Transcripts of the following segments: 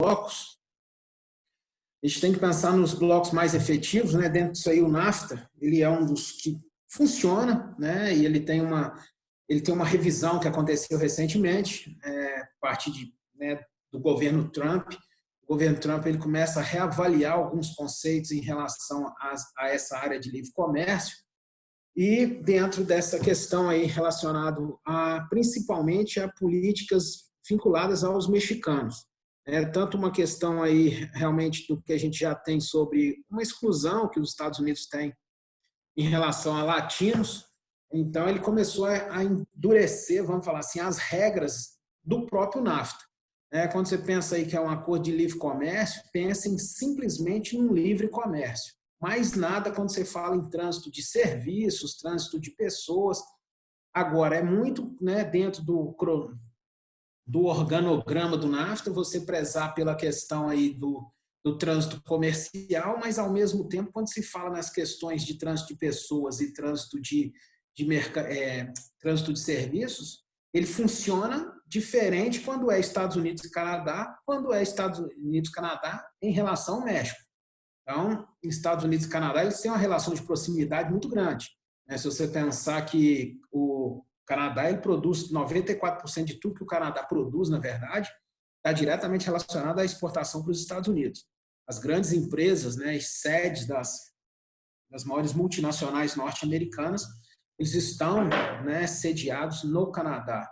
blocos, a gente tem que pensar nos blocos mais efetivos, né? Dentro disso aí, o NAFTA, ele é um dos que funciona, né? E ele tem uma revisão que aconteceu recentemente, a partir do governo Trump. O governo Trump ele começa a reavaliar alguns conceitos em relação a essa área de livre comércio, e dentro dessa questão aí relacionado principalmente a políticas vinculadas aos mexicanos. Tanto uma questão aí realmente do que a gente já tem sobre uma exclusão que os Estados Unidos têm em relação a latinos. Então ele começou a endurecer, vamos falar assim, as regras do próprio NAFTA. Quando você pensa aí que é um acordo de livre comércio, pensa em simplesmente num livre comércio. Mais nada quando você fala em trânsito de serviços, trânsito de pessoas. Agora, é muito, né, dentro do organograma do NAFTA, você prezar pela questão aí do trânsito comercial, mas, ao mesmo tempo, quando se fala nas questões de trânsito de pessoas e trânsito trânsito de serviços, ele funciona diferente quando é Estados Unidos e Canadá, quando é Estados Unidos e Canadá em relação ao México. Então, Estados Unidos e Canadá, eles têm uma relação de proximidade muito grande. Se você pensar que o Canadá ele produz 94% de tudo que o Canadá produz, na verdade, está diretamente relacionado à exportação para os Estados Unidos. As grandes empresas, né, as sedes das maiores multinacionais norte-americanas, eles estão, né, sediados no Canadá.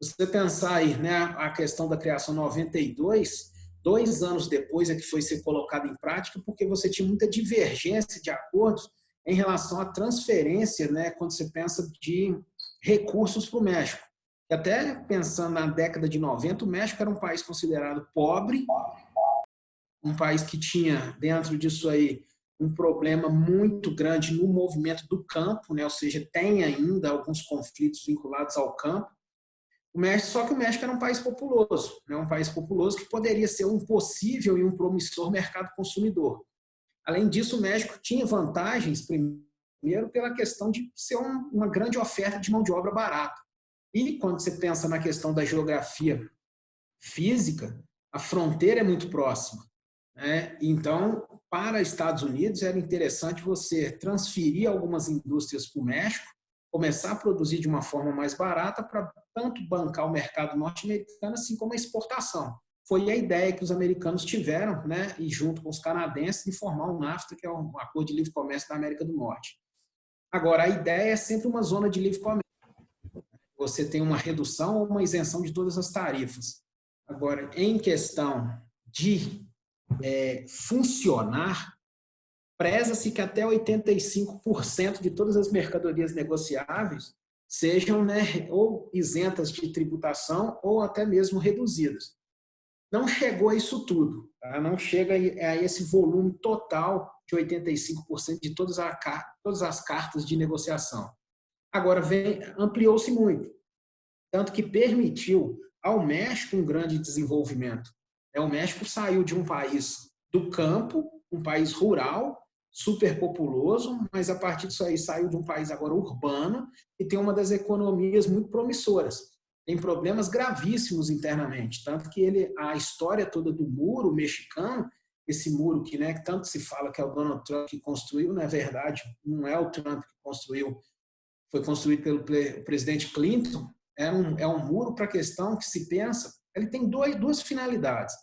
Se você pensar aí, né, a questão da criação 92, 2 anos depois é que foi ser colocado em prática, porque você tinha muita divergência de acordos em relação à transferência, né, quando você pensa de recursos para o México. E até pensando na década de 90, o México era um país considerado pobre, um país que tinha dentro disso aí um problema muito grande no movimento do campo, né, ou seja, tem ainda alguns conflitos vinculados ao campo. Só que o México era um país populoso, né? Um país populoso que poderia ser um possível e um promissor mercado consumidor. Além disso, o México tinha vantagens, primeiro, pela questão de ser uma grande oferta de mão de obra barata. E quando você pensa na questão da geografia física, a fronteira é muito próxima, né? Então, para Estados Unidos, era interessante você transferir algumas indústrias para o México, começar a produzir de uma forma mais barata para tanto bancar o mercado norte-americano, assim como a exportação. Foi a ideia que os americanos tiveram, né, e junto com os canadenses, de formar o NAFTA, que é um acordo de livre comércio da América do Norte. Agora, a ideia é sempre uma zona de livre comércio. Você tem uma redução ou uma isenção de todas as tarifas. Agora, em questão de funcionar, preza-se que até 85% de todas as mercadorias negociáveis sejam, né, ou isentas de tributação ou até mesmo reduzidas. Não chegou a isso tudo, tá? Não chega a esse volume total de 85% de todas as cartas de negociação. Agora, ampliou-se muito, tanto que permitiu ao México um grande desenvolvimento. O México saiu de um país do campo, um país rural, super populoso, mas a partir disso aí saiu de um país agora urbano e tem uma das economias muito promissoras. Tem problemas gravíssimos internamente, tanto que a história toda do muro mexicano, esse muro que, né, que tanto se fala que é o Donald Trump que construiu, na verdade, não é o Trump que construiu, foi construído pelo presidente Clinton. É um muro para a questão que se pensa, ele tem duas finalidades.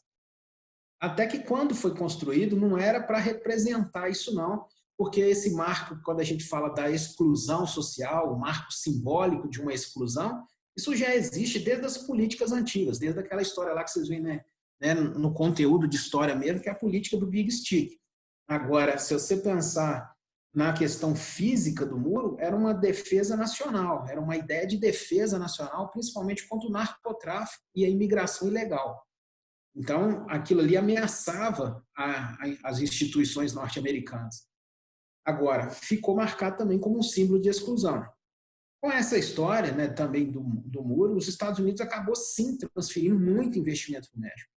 Até que quando foi construído, não era para representar isso não, porque esse marco, quando a gente fala da exclusão social, o marco simbólico de uma exclusão, isso já existe desde as políticas antigas, desde aquela história lá que vocês veem, né, no conteúdo de história mesmo, que é a política do Big Stick. Agora, se você pensar na questão física do muro, era uma defesa nacional, era uma ideia de defesa nacional, principalmente contra o narcotráfico e a imigração ilegal. Então, aquilo ali ameaçava as instituições norte-americanas. Agora, ficou marcado também como um símbolo de exclusão. Com essa história, né, também do muro, os Estados Unidos acabou sim transferindo muito investimento para o México.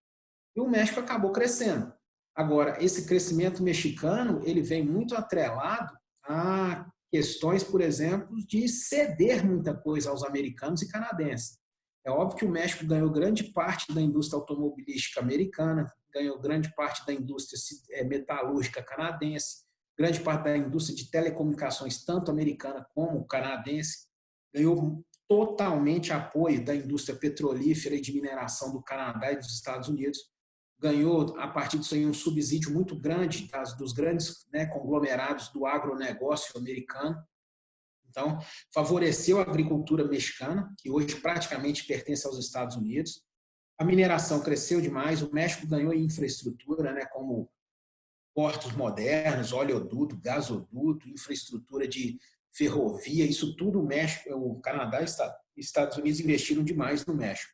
E o México acabou crescendo. Agora, esse crescimento mexicano, ele vem muito atrelado a questões, por exemplo, de ceder muita coisa aos americanos e canadenses. É óbvio que o México ganhou grande parte da indústria automobilística americana, ganhou grande parte da indústria metalúrgica canadense, grande parte da indústria de telecomunicações, tanto americana como canadense, ganhou totalmente apoio da indústria petrolífera e de mineração do Canadá e dos Estados Unidos, ganhou, a partir disso aí, um subsídio muito grande dos grandes, né, conglomerados do agronegócio americano. Então, favoreceu a agricultura mexicana, que hoje praticamente pertence aos Estados Unidos. A mineração cresceu demais, o México ganhou em infraestrutura, né, como portos modernos, oleoduto, gasoduto, infraestrutura de ferrovia, isso tudo o México, o Canadá e os Estados Unidos investiram demais no México.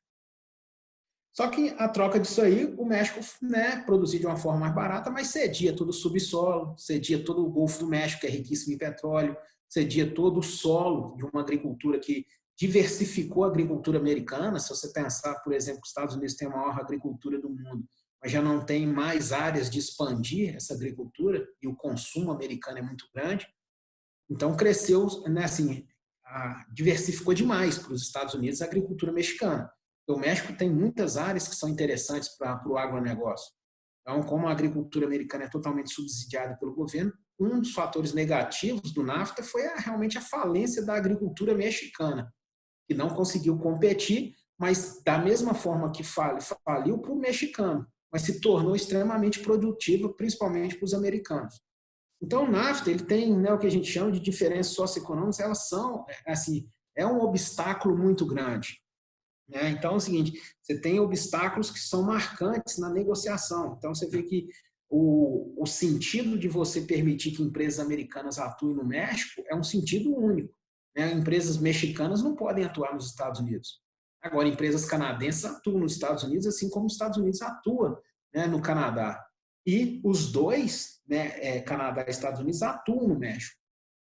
Só que a troca disso aí, o México, né, produzia de uma forma mais barata, mas cedia todo o subsolo, cedia todo o Golfo do México, que é riquíssimo em petróleo, cedia todo o solo de uma agricultura que diversificou a agricultura americana. Se você pensar, por exemplo, que os Estados Unidos têm a maior agricultura do mundo, mas já não tem mais áreas de expandir essa agricultura, e o consumo americano é muito grande. Então, cresceu, né, assim, diversificou demais para os Estados Unidos a agricultura mexicana. O México tem muitas áreas que são interessantes para o agronegócio. Então, como a agricultura americana é totalmente subsidiada pelo governo, um dos fatores negativos do NAFTA foi realmente a falência da agricultura mexicana, que não conseguiu competir, mas da mesma forma que faliu para o mexicano, mas se tornou extremamente produtiva, principalmente para os americanos. Então, o NAFTA ele tem, né, o que a gente chama de diferenças socioeconômicas, elas são, assim, é um obstáculo muito grande. Né? Então, é o seguinte, você tem obstáculos que são marcantes na negociação. Então, você vê que o sentido de você permitir que empresas americanas atuem no México é um sentido único. Né? Empresas mexicanas não podem atuar nos Estados Unidos. Agora, empresas canadenses atuam nos Estados Unidos, assim como os Estados Unidos atuam, né, no Canadá. E os dois, né, Canadá e Estados Unidos, atuam no México.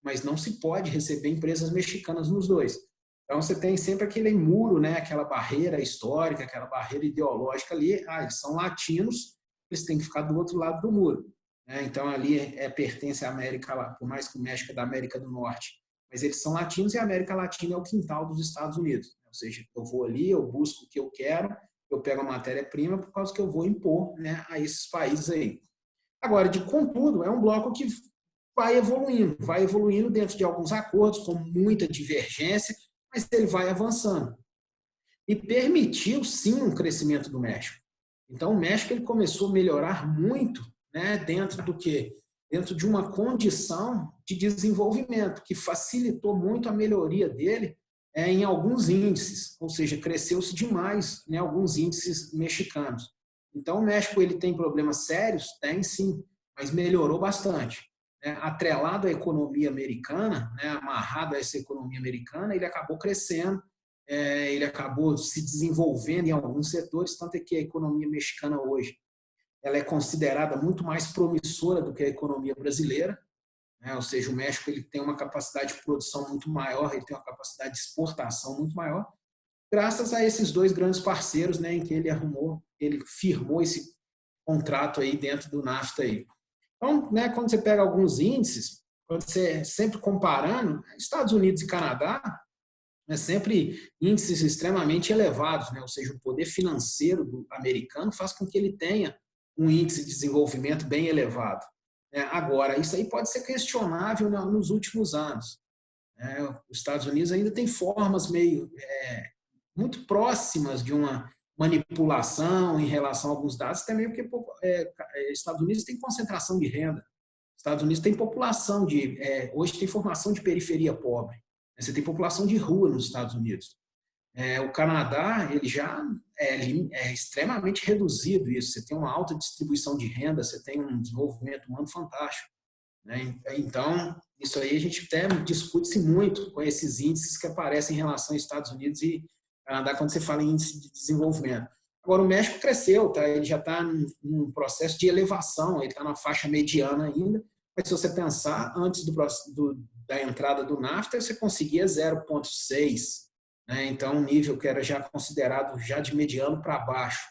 Mas não se pode receber empresas mexicanas nos dois. Então, você tem sempre aquele muro, né, aquela barreira histórica, aquela barreira ideológica ali. Eles são latinos, eles têm que ficar do outro lado do muro. Né? Então, ali pertence à América, por mais que o México é da América do Norte, mas eles são latinos e a América Latina é o quintal dos Estados Unidos. Ou seja, eu vou ali, eu busco o que eu quero, eu pego a matéria-prima por causa que eu vou impor, né, a esses países aí. Agora, contudo, é um bloco que vai evoluindo dentro de alguns acordos, com muita divergência, mas ele vai avançando. E permitiu, sim, um crescimento do México. Então, o México ele começou a melhorar muito, né, dentro do quê? Dentro de uma condição de desenvolvimento, que facilitou muito a melhoria dele em alguns índices, ou seja, cresceu-se demais em alguns índices mexicanos. Então, o México ele tem problemas sérios? Tem sim, mas melhorou bastante. Atrelado à economia americana, né, amarrado a essa economia americana, ele acabou crescendo, ele acabou se desenvolvendo em alguns setores, tanto é que a economia mexicana hoje ela é considerada muito mais promissora do que a economia brasileira, né? Ou seja, o México ele tem uma capacidade de produção muito maior, ele tem uma capacidade de exportação muito maior, graças a esses dois grandes parceiros, né, em que ele firmou esse contrato aí dentro do NAFTA aí. Então, né, quando você pega alguns índices, quando você sempre comparando, Estados Unidos e Canadá, né, sempre índices extremamente elevados, né, ou seja, o poder financeiro do americano faz com que ele tenha um índice de desenvolvimento bem elevado. Agora, isso aí pode ser questionável nos últimos anos. Os Estados Unidos ainda tem formas muito próximas de uma manipulação em relação a alguns dados, também porque Estados Unidos tem concentração de renda, Estados Unidos tem população hoje tem formação de periferia pobre, você tem população de rua nos Estados Unidos. O Canadá ele já é extremamente reduzido isso, você tem uma alta distribuição de renda, você tem um desenvolvimento humano fantástico. Né? Então, isso aí a gente até discute-se muito com esses índices que aparecem em relação aos Estados Unidos e Canadá quando você fala em índice de desenvolvimento. Agora, o México cresceu, tá? Ele já está num processo de elevação, ele está na faixa mediana ainda, mas se você pensar, antes da entrada do NAFTA, você conseguia 0,6, né? Então, um nível que era já considerado já de mediano para baixo.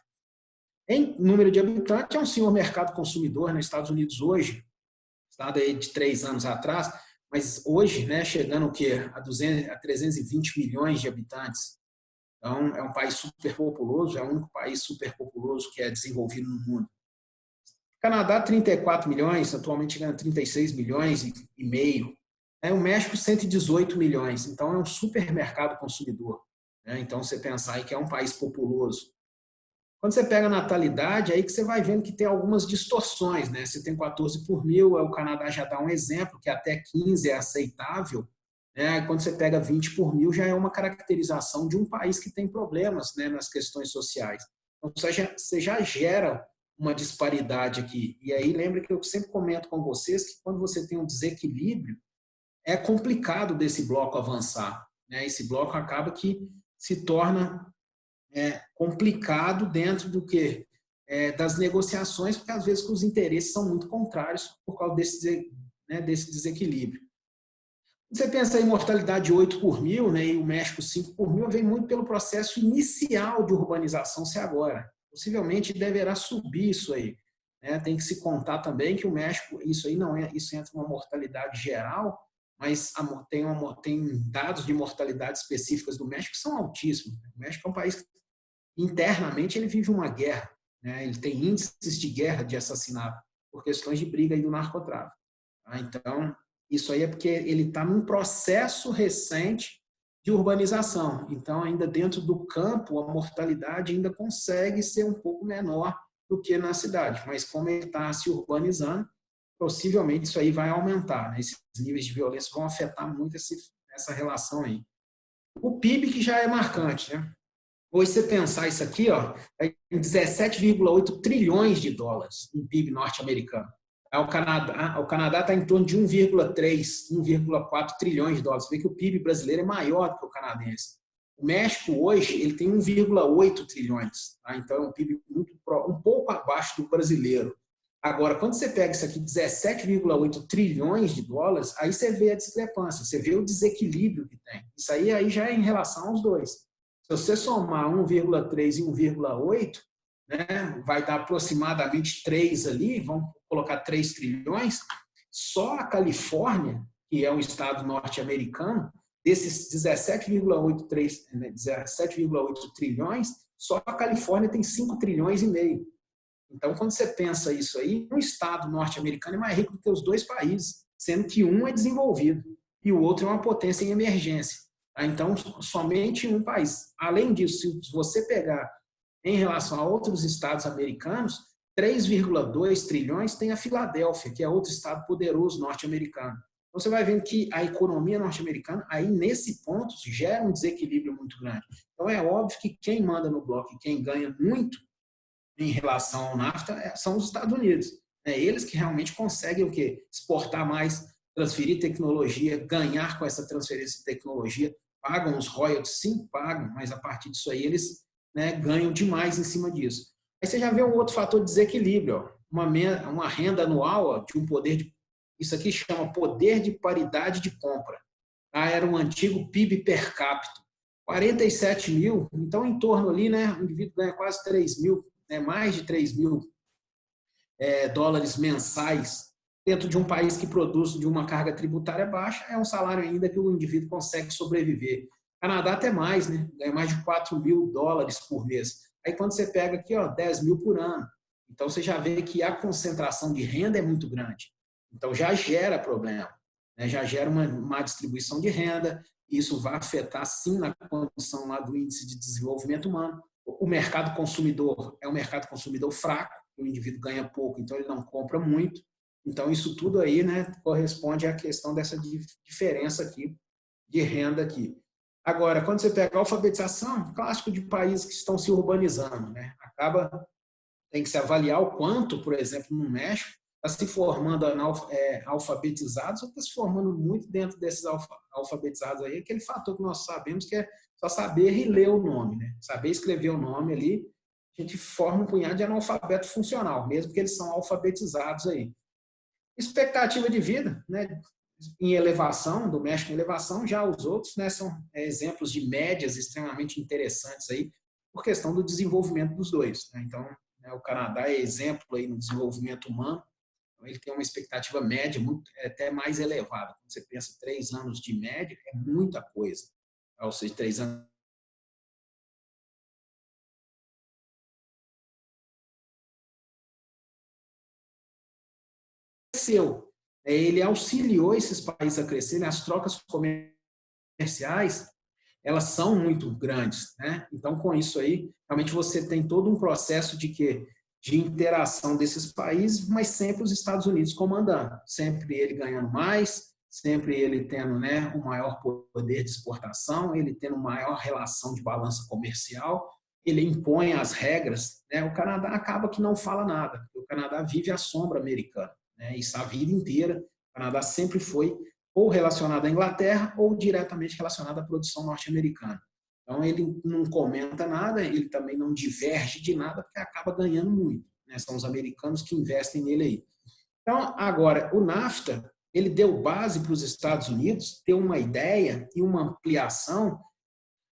Em número de habitantes, é um senhor mercado consumidor nos Estados Unidos hoje, estado aí de 3 anos atrás, mas hoje, né, chegando o quê? A 320 milhões de habitantes. Então, é um país superpopuloso, é o único país superpopuloso que é desenvolvido no mundo. Canadá, 34 milhões, atualmente ganha 36 milhões e meio. O México, 118 milhões. Então, é um supermercado consumidor. Então, você pensar aí que é um país populoso. Quando você pega a natalidade, aí que você vai vendo que tem algumas distorções, né? Você tem 14 por mil, o Canadá já dá um exemplo, que até 15 é aceitável, né? Quando você pega 20 por mil, já é uma caracterização de um país que tem problemas, né, nas questões sociais. Então, você já gera uma disparidade aqui. E aí, lembra que eu sempre comento com vocês que quando você tem um desequilíbrio, é complicado desse bloco avançar, né? Esse bloco acaba que se torna complicado dentro do que das negociações, porque às vezes os interesses são muito contrários por causa desse desequilíbrio. Você pensa em mortalidade 8 por mil, né, e o México 5 por mil, vem muito pelo processo inicial de urbanização se agora. Possivelmente deverá subir isso aí. Né? Tem que se contar também que o México, isso aí não é, isso entra numa mortalidade geral, mas tem dados de mortalidade específicas do México que são altíssimos. O México é um país que internamente ele vive uma guerra, né? Ele tem índices de guerra, de assassinato, por questões de briga e do narcotráfico. Então, isso aí é porque ele está num processo recente de urbanização. Então, ainda dentro do campo, a mortalidade ainda consegue ser um pouco menor do que na cidade. Mas como ele está se urbanizando, possivelmente isso aí vai aumentar. Né? Esses níveis de violência vão afetar muito essa relação aí. O PIB que já é marcante, né? Hoje você pensar isso aqui, ó, é 17,8 trilhões de dólares em PIB norte-americano. O Canadá está em torno de 1,3, 1,4 trilhões de dólares. Você vê que o PIB brasileiro é maior do que o canadense. O México hoje ele tem 1,8 trilhões. Tá? Então é um PIB um pouco abaixo do brasileiro. Agora, quando você pega isso aqui, 17,8 trilhões de dólares, aí você vê a discrepância, você vê o desequilíbrio que tem. Isso aí já é em relação aos dois. Se você somar 1,3 e 1,8, né, vai dar aproximadamente 3 ali, vamos colocar 3 trilhões. Só a Califórnia, que é um estado norte-americano, desses 17,8 trilhões, só a Califórnia tem 5 trilhões e meio. Então, quando você pensa isso aí, um estado norte-americano é mais rico do que os dois países, sendo que um é desenvolvido e o outro é uma potência em emergência. Então, somente um país. Além disso, se você pegar em relação a outros estados americanos, 3,2 trilhões tem a Filadélfia, que é outro estado poderoso norte-americano. Então, você vai vendo que a economia norte-americana, aí nesse ponto, gera um desequilíbrio muito grande. Então, é óbvio que quem manda no bloco e quem ganha muito em relação ao NAFTA são os Estados Unidos. Eles que realmente conseguem o quê? Exportar mais, transferir tecnologia, ganhar com essa transferência de tecnologia, pagam os royalties, sim, pagam, mas a partir disso aí eles, né, ganham demais em cima disso. Aí você já vê um outro fator de desequilíbrio, ó, uma renda anual ó, de um poder de, isso aqui chama poder de paridade de compra. Era um antigo PIB per capita, 47 mil, então em torno ali, né, o indivíduo ganha quase 3 mil, mais de 3 mil dólares mensais dentro de um país que produz de uma carga tributária baixa, é um salário ainda que o indivíduo consegue sobreviver. Canadá até mais, né? Ganha mais de 4 mil dólares por mês. Aí quando você pega aqui, ó, 10 mil por ano. Então você já vê que a concentração de renda é muito grande. Então já gera problema, né? Já gera uma má distribuição de renda, isso vai afetar sim na condição lá do índice de desenvolvimento humano. O mercado consumidor é um mercado consumidor fraco, o indivíduo ganha pouco, então ele não compra muito. Então, isso tudo aí, né, corresponde à questão dessa diferença aqui de renda aqui. Agora, quando você pega a alfabetização, clássico de países que estão se urbanizando, né? Tem que se avaliar o quanto, por exemplo, no México, está se formando alfabetizados ou está se formando muito dentro desses alfabetizados aí, aquele fator que nós sabemos que é só saber e ler o nome, né? Saber escrever o nome ali, a gente forma um punhado de analfabeto funcional, mesmo que eles são alfabetizados aí. Expectativa de vida, né? Em elevação, do México em elevação, já os outros, né, são exemplos de médias extremamente interessantes aí, por questão do desenvolvimento dos dois. Né? Então, né, o Canadá é exemplo aí no desenvolvimento humano, então ele tem uma expectativa média muito, até mais elevada. Quando você pensa 3 anos de média, é muita coisa. Ou seja, 3 anos cresceu. Ele auxiliou esses países a crescerem, as trocas comerciais, elas são muito grandes, né? Então, com isso aí, realmente você tem todo um processo de quê? De interação desses países, mas sempre os Estados Unidos comandando, sempre ele ganhando mais, sempre ele tendo, né, o maior poder de exportação, ele tendo maior relação de balança comercial, ele impõe as regras, né? O Canadá acaba que não fala nada, porque o Canadá vive à sombra americana, né? Isso a vida inteira, o Canadá sempre foi ou relacionado à Inglaterra ou diretamente relacionado à produção norte-americana. Então, ele não comenta nada, ele também não diverge de nada, porque acaba ganhando muito, né? São os americanos que investem nele aí. Então, agora, o NAFTA, ele deu base para os Estados Unidos ter uma ideia e uma ampliação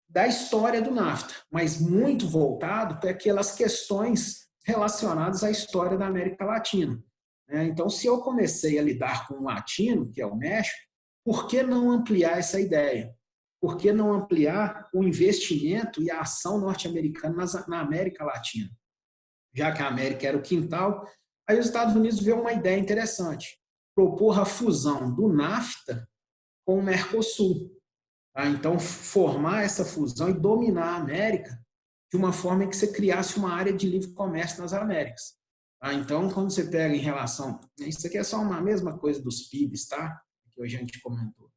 da história do NAFTA, mas muito voltado para aquelas questões relacionadas à história da América Latina. Então, se eu comecei a lidar com o latino, que é o México, por que não ampliar essa ideia? Por que não ampliar o investimento e a ação norte-americana na América Latina? Já que a América era o quintal, aí os Estados Unidos vê uma ideia interessante, propor a fusão do NAFTA com o Mercosul. Então, formar essa fusão e dominar a América de uma forma em que você criasse uma área de livre comércio nas Américas. Então, quando você pega em relação... Isso aqui é só uma mesma coisa dos PIBs, tá? Que hoje a gente comentou.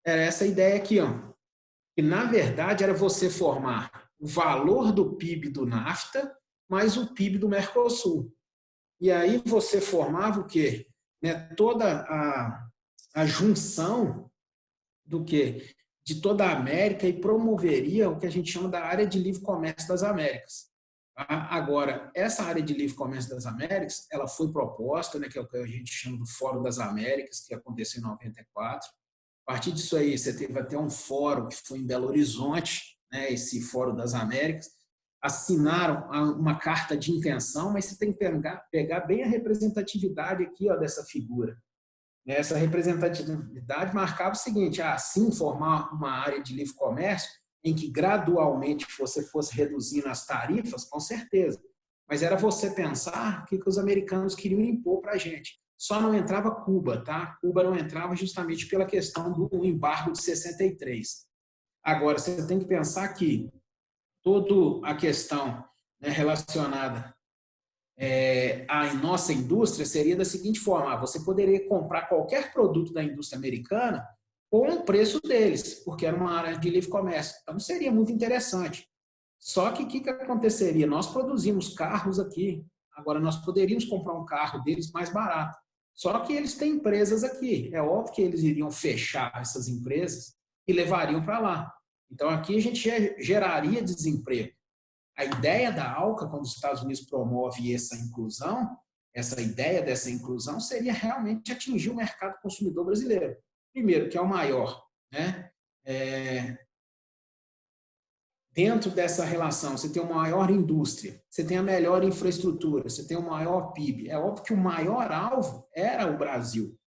Era essa ideia aqui, ó, que na verdade era você formar o valor do PIB do NAFTA mais o PIB do Mercosul. E aí você formava o quê? Toda a junção do quê? De toda a América e promoveria o que a gente chama da área de livre comércio das Américas. Agora, essa área de livre comércio das Américas, ela foi proposta, né, que é o que a gente chama do Fórum das Américas, que aconteceu em 94. A partir disso aí, você teve até um fórum que foi em Belo Horizonte, né, esse Fórum das Américas, assinaram uma carta de intenção, mas você tem que pegar bem a representatividade aqui, ó, dessa figura. Essa representatividade marcava o seguinte, assim formar uma área de livre comércio em que gradualmente você fosse reduzindo as tarifas, com certeza. Mas era você pensar o que os americanos queriam impor para a gente. Só não entrava Cuba, tá? Cuba não entrava justamente pela questão do embargo de 63. Agora, você tem que pensar que toda a questão, né, relacionada à nossa indústria seria da seguinte forma: você poderia comprar qualquer produto da indústria americana com o preço deles, porque era uma área de livre comércio. Então, seria muito interessante. Só que o que aconteceria? Nós produzimos carros aqui, agora nós poderíamos comprar um carro deles mais barato. Só que eles têm empresas aqui. É óbvio que eles iriam fechar essas empresas e levariam para lá. Então, aqui a gente geraria desemprego. A ideia da ALCA, quando os Estados Unidos promove essa inclusão, essa ideia dessa inclusão seria realmente atingir o mercado consumidor brasileiro. Primeiro, que é o maior, né? Dentro dessa relação, você tem uma maior indústria, você tem a melhor infraestrutura, você tem o maior PIB. É óbvio que o maior alvo era o Brasil.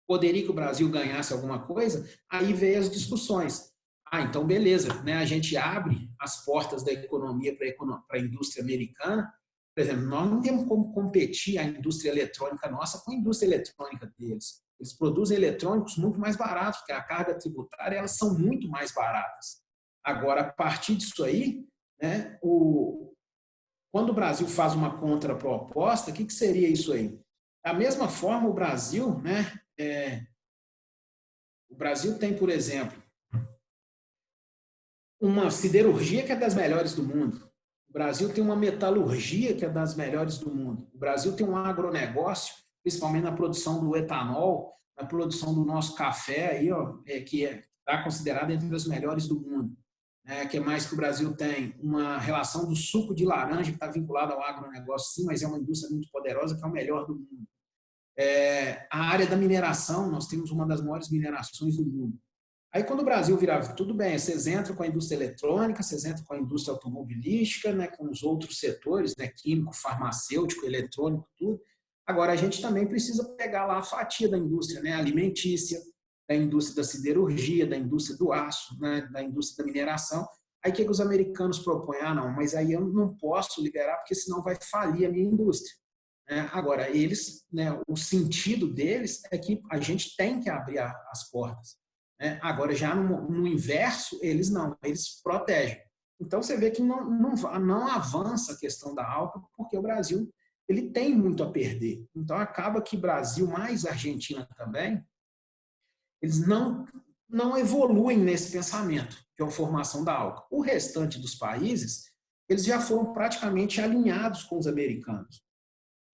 Poderia que o Brasil ganhasse alguma coisa? Aí veio as discussões. Então beleza, né? A gente abre as portas da economia para a indústria americana. Por exemplo, nós não temos como competir a indústria eletrônica nossa com a indústria eletrônica deles. Eles produzem eletrônicos muito mais baratos, porque a carga tributária, elas são muito mais baratas. Agora, a partir disso aí, né, quando o Brasil faz uma contraproposta, o que seria isso aí? Da mesma forma, o Brasil, né, o Brasil tem, por exemplo, uma siderurgia que é das melhores do mundo. O Brasil tem uma metalurgia que é das melhores do mundo. O Brasil tem um agronegócio, principalmente na produção do etanol, na produção do nosso café, aí, ó, que está considerado entre as melhores do mundo. Que mais que o Brasil tem? Uma relação do suco de laranja que está vinculada ao agronegócio, sim, mas é uma indústria muito poderosa que é o melhor do mundo. A área da mineração, nós temos uma das maiores minerações do mundo. Aí, quando o Brasil virava, tudo bem, vocês entram com a indústria eletrônica, vocês entram com a indústria automobilística, né, com os outros setores, né, químico, farmacêutico, eletrônico, tudo. Agora, a gente também precisa pegar lá a fatia da indústria, né, alimentícia, da indústria da siderurgia, da indústria do aço, né, da indústria da mineração. Aí, o que os americanos propõem? Não, mas aí eu não posso liberar, porque senão vai falir a minha indústria. Agora, eles, né, o sentido deles é que a gente tem que abrir as portas. Agora, já no inverso, eles protegem. Então, você vê que não avança a questão da ALCA, porque o Brasil ele tem muito a perder. Então, acaba que Brasil, mais Argentina também, eles não evoluem nesse pensamento, que é a formação da ALCA. O restante dos países, eles já foram praticamente alinhados com os americanos.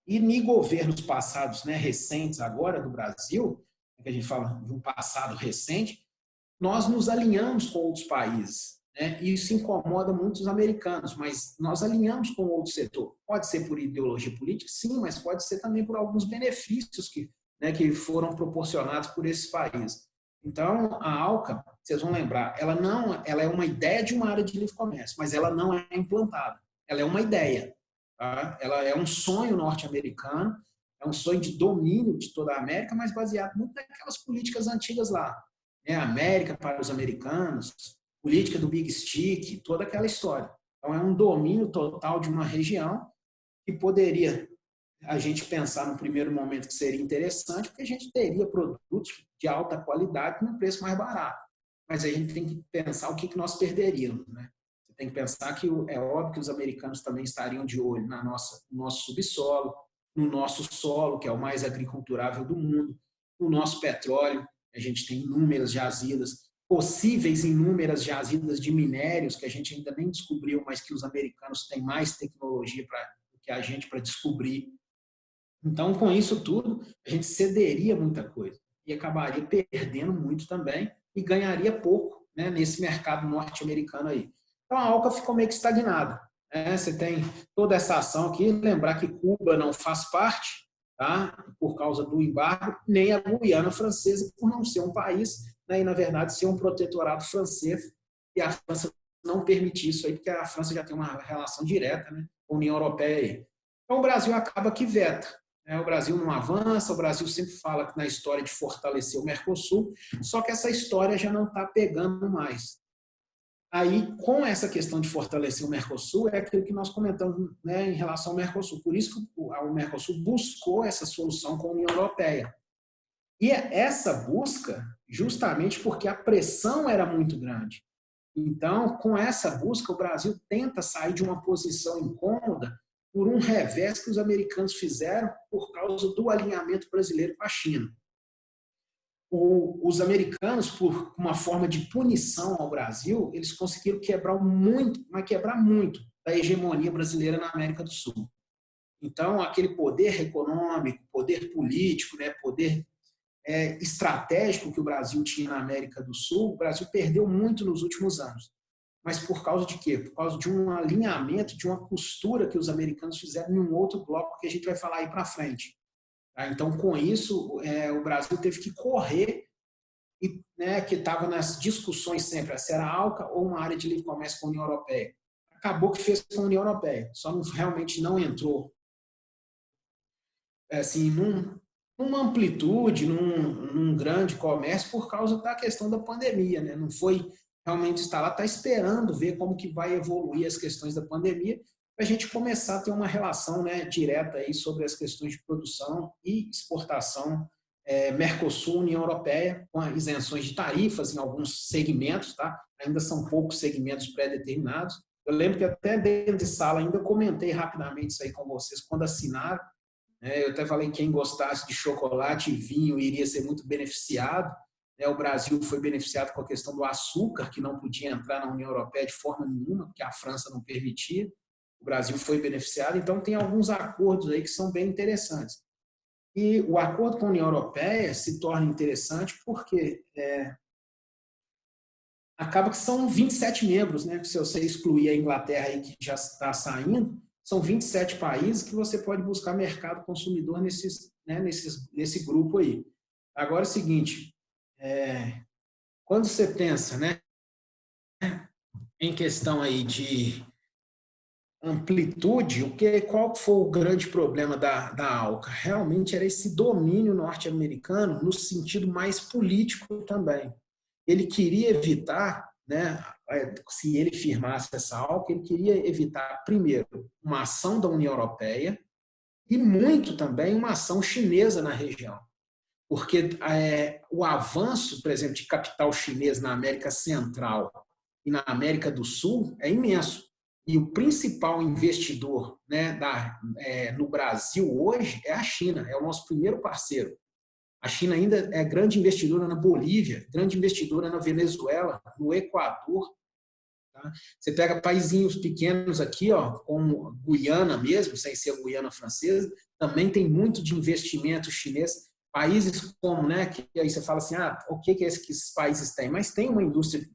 E em governos passados, né, recentes agora do Brasil, que a gente fala de um passado recente, nós nos alinhamos com outros países. Né? E isso incomoda muitos americanos, mas nós alinhamos com outro setor. Pode ser por ideologia política, sim, mas pode ser também por alguns benefícios que foram proporcionados por esses países. Então, a ALCA, vocês vão lembrar, ela é uma ideia de uma área de livre comércio, mas ela não é implantada. Ela é uma ideia. Tá? Ela é um sonho norte-americano, é um sonho de domínio de toda a América, mas baseado muito naquelas políticas antigas lá. América para os americanos, política do Big Stick, toda aquela história. Então, é um domínio total de uma região que poderia a gente pensar no primeiro momento que seria interessante, porque a gente teria produtos de alta qualidade num preço mais barato. Mas a gente tem que pensar o que nós perderíamos. Né? Você tem que pensar que é óbvio que os americanos também estariam de olho no nosso subsolo, no nosso solo, que é o mais agriculturável do mundo, no nosso petróleo. A gente tem inúmeras jazidas, possíveis inúmeras jazidas de minérios que a gente ainda nem descobriu, mas que os americanos têm mais tecnologia do que a gente para descobrir. Então, com isso tudo, a gente cederia muita coisa e acabaria perdendo muito também e ganharia pouco, né, nesse mercado norte-americano aí. Então, a ALCA ficou meio que estagnada. Você tem toda essa ação aqui, lembrar que Cuba não faz parte, tá, por causa do embargo, nem a Guiana Francesa, por não ser um país, né, e, na verdade, ser um protetorado francês, e a França não permitir isso aí, porque a França já tem uma relação direta, né, com a União Europeia aí. Então, o Brasil acaba que veta. O Brasil não avança, o Brasil sempre fala na história de fortalecer o Mercosul, só que essa história já não está pegando mais. Aí, com essa questão de fortalecer o Mercosul, é aquilo que nós comentamos, né, em relação ao Mercosul. Por isso que o Mercosul buscou essa solução com a União Europeia. E essa busca, justamente porque a pressão era muito grande. Então, com essa busca, o Brasil tenta sair de uma posição incômoda por um revés que os americanos fizeram por causa do alinhamento brasileiro com a China. Os americanos, por uma forma de punição ao Brasil, eles conseguiram quebrar muito da hegemonia brasileira na América do Sul. Então, aquele poder econômico, poder político, né, poder estratégico que o Brasil tinha na América do Sul, o Brasil perdeu muito nos últimos anos. Mas por causa de quê? Por causa de um alinhamento, de uma costura que os americanos fizeram em um outro bloco que a gente vai falar aí para frente. Então, com isso, o Brasil teve que correr, e, né, que estava nas discussões sempre, se era a ALCA ou uma área de livre comércio com a União Europeia. Acabou que fez com a União Europeia, só realmente não entrou assim, numa amplitude, num grande comércio por causa da questão da pandemia. Né? Não foi realmente instalar, está esperando ver como que vai evoluir as questões da pandemia para a gente começar a ter uma relação, né, direta aí sobre as questões de produção e exportação Mercosul, União Europeia, com isenções de tarifas em alguns segmentos, tá? Ainda são poucos segmentos pré-determinados. Eu lembro que até dentro de sala ainda eu comentei rapidamente isso aí com vocês quando assinaram. Eu até falei que quem gostasse de chocolate e vinho iria ser muito beneficiado. O Brasil foi beneficiado com a questão do açúcar, que não podia entrar na União Europeia de forma nenhuma, porque a França não permitia. O Brasil foi beneficiado, então tem alguns acordos aí que são bem interessantes. E o acordo com a União Europeia se torna interessante porque acaba que são 27 membros, né? Se você excluir a Inglaterra aí, que já está saindo, são 27 países que você pode buscar mercado consumidor nesse grupo aí. Agora é o seguinte, quando você pensa, né, em questão aí de amplitude, qual foi o grande problema da ALCA? Realmente era esse domínio norte-americano no sentido mais político também. Ele queria evitar, né, se ele firmasse essa ALCA, ele queria evitar, primeiro, uma ação da União Europeia, e muito também uma ação chinesa na região, porque o avanço, por exemplo, de capital chinês na América Central e na América do Sul é imenso. E o principal investidor, né, no Brasil hoje é a China, é o nosso primeiro parceiro. A China ainda é grande investidora na Bolívia, grande investidora na Venezuela, no Equador. Tá? Você pega paizinhos pequenos aqui, ó, como Guiana mesmo, sem ser a Guiana francesa, também tem muito de investimento chinês. Países como, né, que aí você fala assim, o que é esse que esses países têm? Mas tem uma indústria,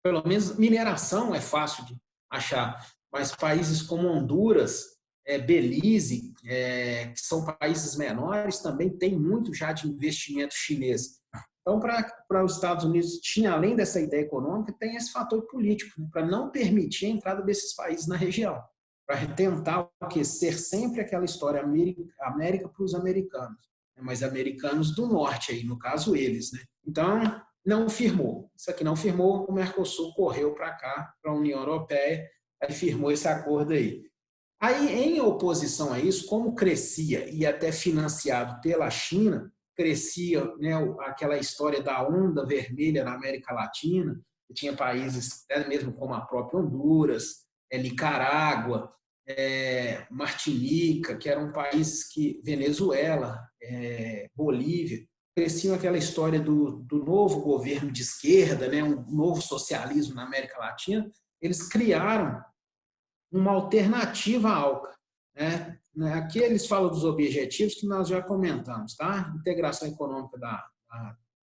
pelo menos mineração é fácil de achar, mas países como Honduras, Belize, que são países menores, também tem muito já de investimento chinês. Então, para os Estados Unidos, tinha, além dessa ideia econômica, tem esse fator político, né, para não permitir a entrada desses países na região, para tentar ser sempre aquela história América para os americanos, né, mas americanos do norte, aí, no caso eles. Né? Então, não firmou. Isso aqui não firmou, o Mercosul correu para cá, para a União Europeia, aí firmou esse acordo aí. Aí, em oposição a isso, como crescia e até financiado pela China, crescia, né, aquela história da onda vermelha na América Latina, que tinha países, até mesmo como a própria Honduras, Nicarágua, Martinica, que eram países que, Venezuela, Bolívia, cresciam aquela história do novo governo de esquerda, né, um novo socialismo na América Latina, eles criaram uma alternativa à ALCA. Né? Aqui eles falam dos objetivos que nós já comentamos, tá? Integração econômica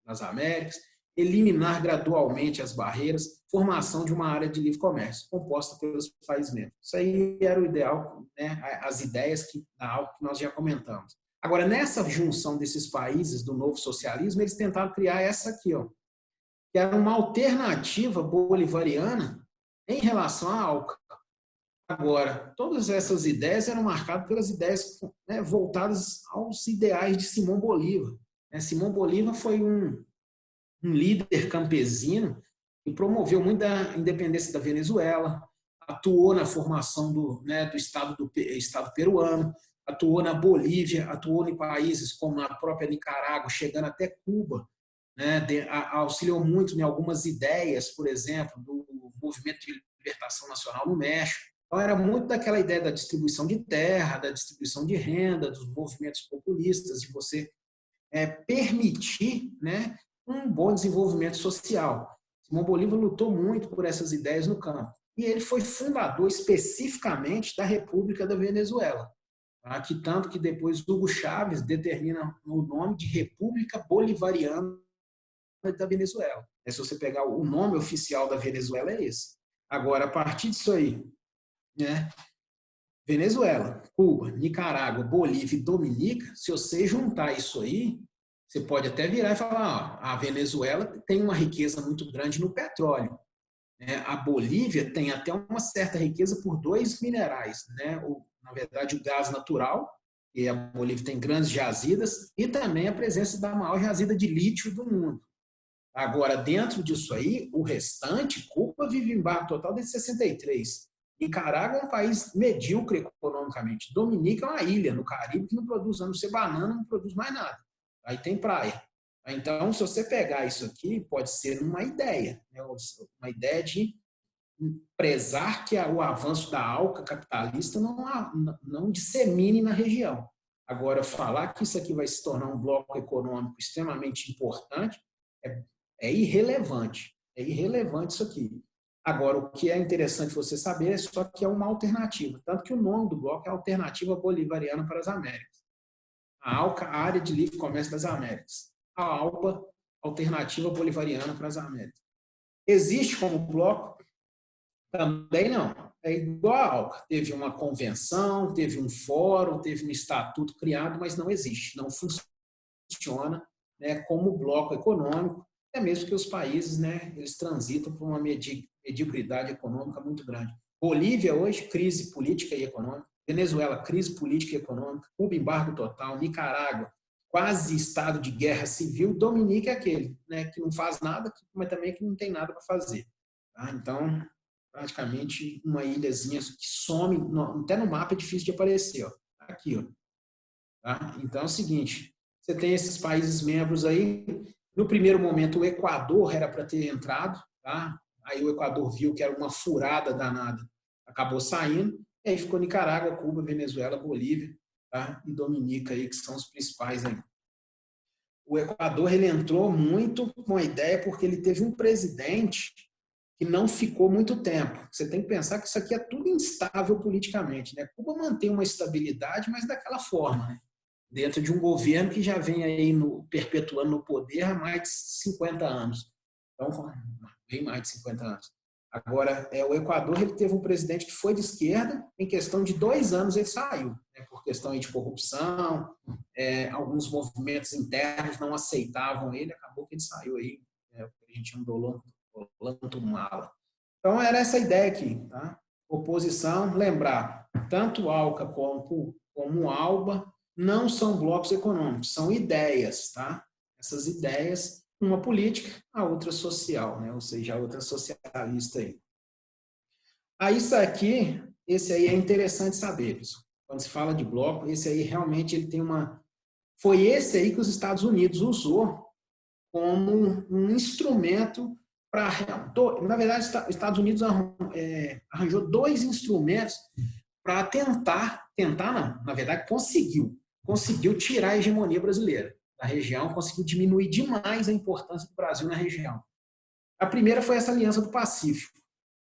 das Américas, eliminar gradualmente as barreiras, formação de uma área de livre comércio, composta pelos países membros. Isso aí era o ideal, né? As ideias da ALCA que nós já comentamos. Agora, nessa junção desses países do novo socialismo, eles tentaram criar essa aqui, ó, que era uma alternativa bolivariana em relação à ALCA. Agora, todas essas ideias eram marcadas pelas ideias, né, voltadas aos ideais de Simão Bolívar. Simão Bolívar foi um líder campesino que promoveu muito a independência da Venezuela, atuou na formação do Estado peruano, atuou na Bolívia, atuou em países como a própria Nicarágua, chegando até Cuba, né, auxiliou muito em algumas ideias, por exemplo, do movimento de libertação nacional no México. Então, era muito daquela ideia da distribuição de terra, da distribuição de renda, dos movimentos populistas, de você permitir, né, um bom desenvolvimento social. Simão Bolívar lutou muito por essas ideias no campo. E ele foi fundador especificamente da República da Venezuela. Tá? Que tanto que depois Hugo Chávez determina o nome de República Bolivariana da Venezuela. Se você pegar o nome oficial da Venezuela é esse. Agora, a partir disso aí, né, Venezuela, Cuba, Nicarágua, Bolívia e Dominica, se você juntar isso aí, você pode até virar e falar, a Venezuela tem uma riqueza muito grande no petróleo. A Bolívia tem até uma certa riqueza por dois minerais, né? Na verdade, o gás natural, e a Bolívia tem grandes jazidas, e também a presença da maior jazida de lítio do mundo. Agora, dentro disso aí, o restante, Cuba vive em barco total desde 63. Nicarágua é um país medíocre economicamente. Dominica é uma ilha no Caribe que não produz, a não ser banana, não produz mais nada. Aí tem praia. Então, se você pegar isso aqui, pode ser uma ideia, né? Uma ideia de prezar que o avanço da ALCA capitalista não dissemine na região. Agora, falar que isso aqui vai se tornar um bloco econômico extremamente importante é irrelevante. É irrelevante isso aqui. Agora, o que é interessante você saber é só que é uma alternativa. Tanto que o nome do bloco é Alternativa Bolivariana para as Américas. A ALCA, a Área de Livre Comércio das Américas. A ALPA, Alternativa Bolivariana para as Américas. Existe como bloco? Também não. É igual a ALCA. Teve uma convenção, teve um fórum, teve um estatuto criado, mas não existe. Não funciona, né, como bloco econômico, até mesmo que os países, né, eles transitam por uma mediocridade econômica muito grande. Bolívia hoje, crise política e econômica. Venezuela, crise política e econômica. Cuba, embargo total. Nicarágua, quase estado de guerra civil. Dominica é aquele, né, que não faz nada, mas também que não tem nada para fazer. Tá? Então, praticamente uma ilhazinha que some, até no mapa é difícil de aparecer. Ó. Aqui, ó. Tá? Então é o seguinte, você tem esses países membros aí, no primeiro momento o Equador era para ter entrado, tá? Aí o Equador viu que era uma furada danada, acabou saindo, e aí ficou Nicarágua, Cuba, Venezuela, Bolívia, tá? E Dominica aí, que são os principais aí. O Equador ele entrou muito com a ideia porque ele teve um presidente que não ficou muito tempo. Você tem que pensar que isso aqui é tudo instável politicamente, né? Cuba mantém uma estabilidade, mas daquela forma, né? Dentro de um governo que já vem aí perpetuando no poder há mais de 50 anos. Então, bem mais de 50 anos. Agora, o Equador ele teve um presidente que foi de esquerda, em questão de 2 anos ele saiu, né, por questão de corrupção, alguns movimentos internos não aceitavam ele, acabou que ele saiu aí, a gente chama de Ollanta Humala. Então, era essa ideia aqui. Tá? Oposição, lembrar, tanto o ALCA como o ALBA não são blocos econômicos, são ideias. Tá? Essas ideias, uma política, a outra social, né? Ou seja, a outra socialista. Aí isso aqui, esse aí é interessante saber. Quando se fala de bloco, esse aí realmente ele tem uma... Foi esse aí que os Estados Unidos usou como um instrumento para... Na verdade, os Estados Unidos arranjou 2 instrumentos para tentar não, na verdade conseguiu tirar a hegemonia brasileira da região, conseguiu diminuir demais a importância do Brasil na região. A primeira foi essa Aliança do Pacífico.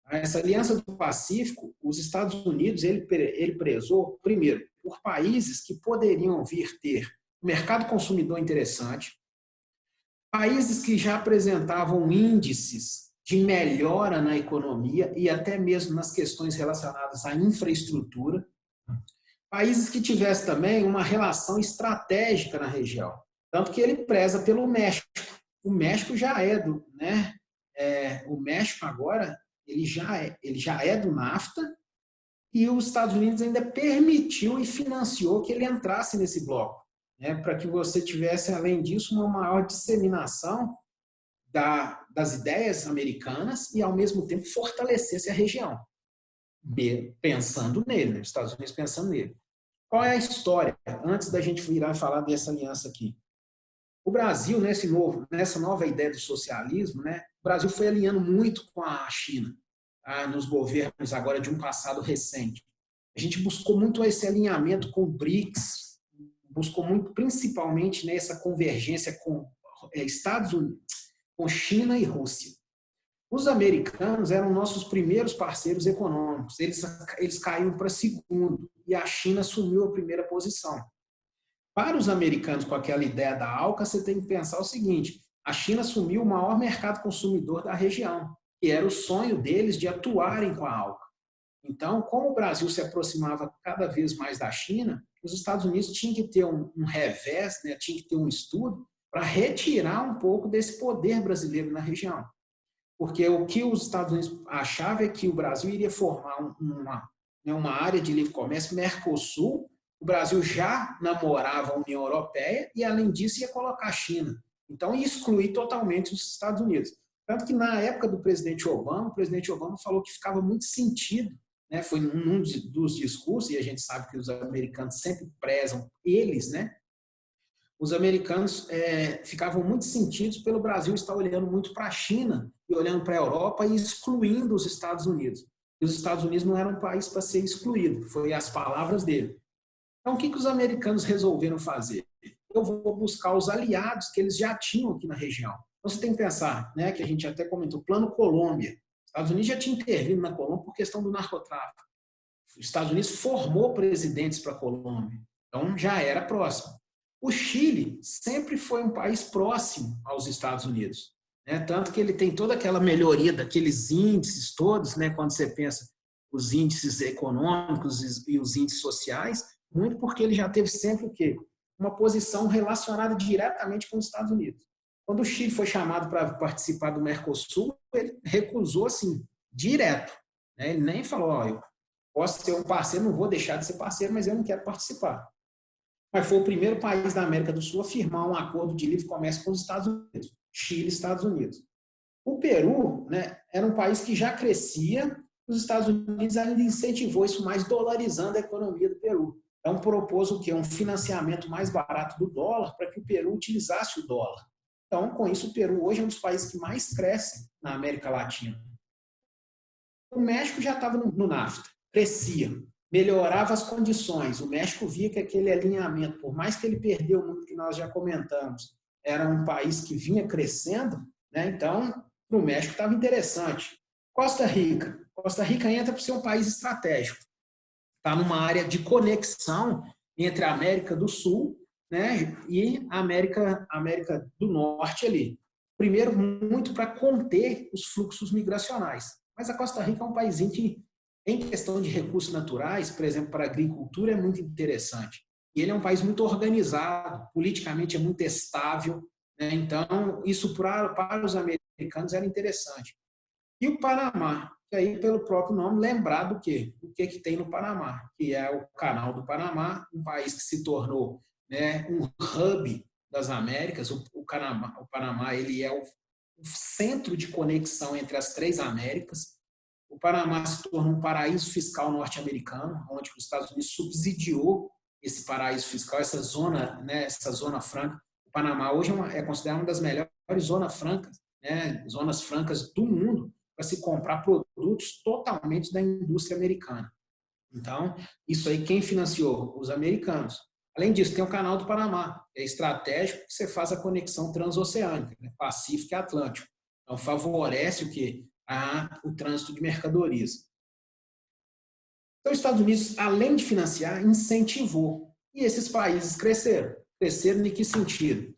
Essa Aliança do Pacífico, os Estados Unidos, ele prezou, primeiro, por países que poderiam vir ter um mercado consumidor interessante, países que já apresentavam índices de melhora na economia e até mesmo nas questões relacionadas à infraestrutura, países que tivessem também uma relação estratégica na região, tanto que ele preza pelo México. O México já é do, né? O México agora ele já é do NAFTA e os Estados Unidos ainda permitiu e financiou que ele entrasse nesse bloco, né? Para que você tivesse, além disso, uma maior disseminação das ideias americanas e, ao mesmo tempo, fortalecesse a região, pensando nele, né? Os Estados Unidos pensando nele. Qual é a história, antes da gente virar e falar dessa aliança aqui? O Brasil, nessa nova ideia do socialismo, né, o Brasil foi alinhando muito com a China, tá, nos governos agora de um passado recente. A gente buscou muito esse alinhamento com o BRICS, buscou muito, principalmente, nessa convergência com Estados Unidos, com China e Rússia. Os americanos eram nossos primeiros parceiros econômicos, eles caíram para segundo e a China assumiu a primeira posição. Para os americanos, com aquela ideia da ALCA, você tem que pensar o seguinte, a China assumiu o maior mercado consumidor da região, e era o sonho deles de atuarem com a ALCA. Então, como o Brasil se aproximava cada vez mais da China, os Estados Unidos tinham que ter um revés, né, tinha que ter um estudo para retirar um pouco desse poder brasileiro na região. Porque o que os Estados Unidos achavam é que o Brasil iria formar uma área de livre comércio, Mercosul. O Brasil já namorava a União Europeia e, além disso, ia colocar a China. Então, ia excluir totalmente os Estados Unidos. Tanto que, na época do presidente Obama, o presidente Obama falou que ficava muito sentido, né? Foi num dos discursos, e a gente sabe que os americanos sempre prezam eles, né? Os americanos ficavam muito sentidos pelo Brasil estar olhando muito para a China e olhando para a Europa e excluindo os Estados Unidos. E os Estados Unidos não eram um país para ser excluído, foi as palavras dele. Então, o que os americanos resolveram fazer? Eu vou buscar os aliados que eles já tinham aqui na região. Então, você tem que pensar, né, que a gente até comentou, Plano Colômbia. Os Estados Unidos já tinha intervindo na Colômbia por questão do narcotráfico. Os Estados Unidos formou presidentes para a Colômbia. Então, já era próximo. O Chile sempre foi um país próximo aos Estados Unidos, né? Tanto que ele tem toda aquela melhoria daqueles índices todos, né? Quando você pensa os índices econômicos e os índices sociais, muito porque ele já teve sempre o quê? Uma posição relacionada diretamente com os Estados Unidos. Quando o Chile foi chamado para participar do Mercosul, ele recusou assim, direto, né? Ele nem falou, eu posso ser um parceiro, não vou deixar de ser parceiro, mas eu não quero participar. Mas foi o primeiro país da América do Sul a firmar um acordo de livre comércio com os Estados Unidos, Chile e Estados Unidos. O Peru, né, era um país que já crescia, os Estados Unidos ainda incentivou isso mais, dolarizando a economia do Peru. Então, propôs o quê? Um financiamento mais barato do dólar para que o Peru utilizasse o dólar. Então, com isso, o Peru hoje é um dos países que mais crescem na América Latina. O México já estava no NAFTA, crescia, melhorava as condições. O México via que aquele alinhamento, por mais que ele perdeu muito, que nós já comentamos, era um país que vinha crescendo, né? Então, para o México estava interessante. Costa Rica. Costa Rica entra para ser um país estratégico. Está numa área de conexão entre a América do Sul, né, e a América do Norte ali. Primeiro, muito para conter os fluxos migracionais. Mas a Costa Rica é um país que, em questão de recursos naturais, por exemplo, para a agricultura, é muito interessante. E ele é um país muito organizado, politicamente é muito estável, né? Então, isso para os americanos era interessante. E o Panamá, que aí, pelo próprio nome, lembrar do quê? O que tem no Panamá, que é o Canal do Panamá, um país que se tornou, né, um hub das Américas. O Panamá ele é o centro de conexão entre as três Américas. O Panamá se tornou um paraíso fiscal norte-americano, onde os Estados Unidos subsidiou esse paraíso fiscal, essa zona franca. O Panamá hoje é considerado uma das melhores zonas francas do mundo, para se comprar produtos totalmente da indústria americana. Então, isso aí quem financiou? Os americanos. Além disso, tem o Canal do Panamá, é estratégico que você faz a conexão transoceânica, né? Pacífico e Atlântico. Então, favorece o quê? O trânsito de mercadorias. Então, os Estados Unidos, além de financiar, incentivou. E esses países cresceram. Cresceram em que sentido?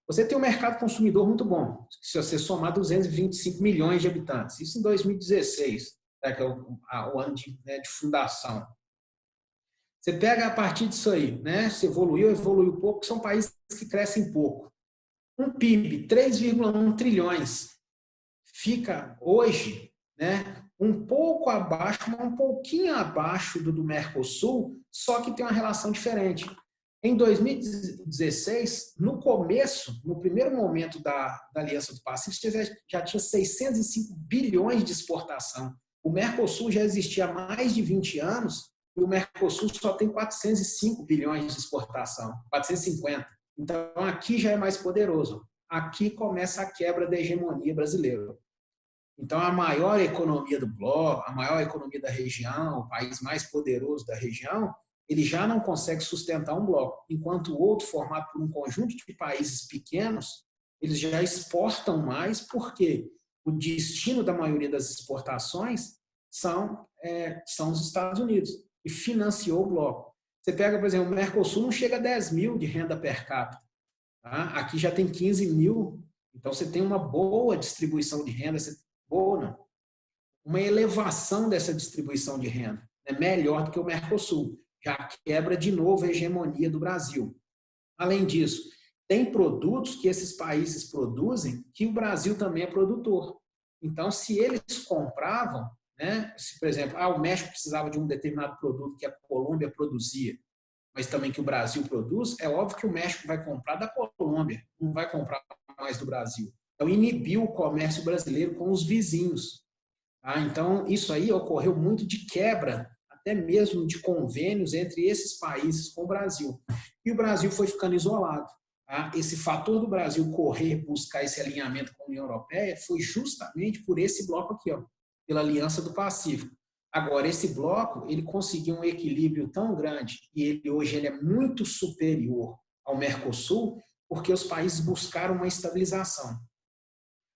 Você tem um mercado consumidor muito bom, se você somar 225 milhões de habitantes. Isso em 2016, que é o ano de fundação. Você pega a partir disso aí, né? Se evoluiu pouco, são países que crescem pouco. Um PIB, 3,1 trilhões, fica hoje, né, um pouco abaixo, um pouquinho abaixo do Mercosul, só que tem uma relação diferente. Em 2016, no começo, no primeiro momento da Aliança do Pacífico, já tinha 605 bilhões de exportação. O Mercosul já existia há mais de 20 anos e o Mercosul só tem 405 bilhões de exportação, 450. Então, aqui já é mais poderoso. Aqui começa a quebra da hegemonia brasileira. Então, a maior economia do bloco, a maior economia da região, o país mais poderoso da região, ele já não consegue sustentar um bloco, enquanto o outro, formado por um conjunto de países pequenos, eles já exportam mais, porque o destino da maioria das exportações são os Estados Unidos, e financiou o bloco. Você pega, por exemplo, o Mercosul não chega a 10 mil de renda per capita. Tá? Aqui já tem 15 mil, então você tem uma boa distribuição de renda, boa não, uma elevação dessa distribuição de renda, né? Melhor do que o Mercosul. Já quebra de novo a hegemonia do Brasil. Além disso, tem produtos que esses países produzem que o Brasil também é produtor. Então, se eles compravam, né, se, por exemplo, o México precisava de um determinado produto que a Colômbia produzia, mas também que o Brasil produz, é óbvio que o México vai comprar da Colômbia, não vai comprar mais do Brasil. Então, inibiu o comércio brasileiro com os vizinhos. Então, isso aí ocorreu muito de quebra, até mesmo de convênios entre esses países com o Brasil. E o Brasil foi ficando isolado. Esse fator do Brasil correr, buscar esse alinhamento com a União Europeia, foi justamente por esse bloco aqui, pela Aliança do Pacífico. Agora, esse bloco, ele conseguiu um equilíbrio tão grande, e hoje ele é muito superior ao Mercosul, porque os países buscaram uma estabilização.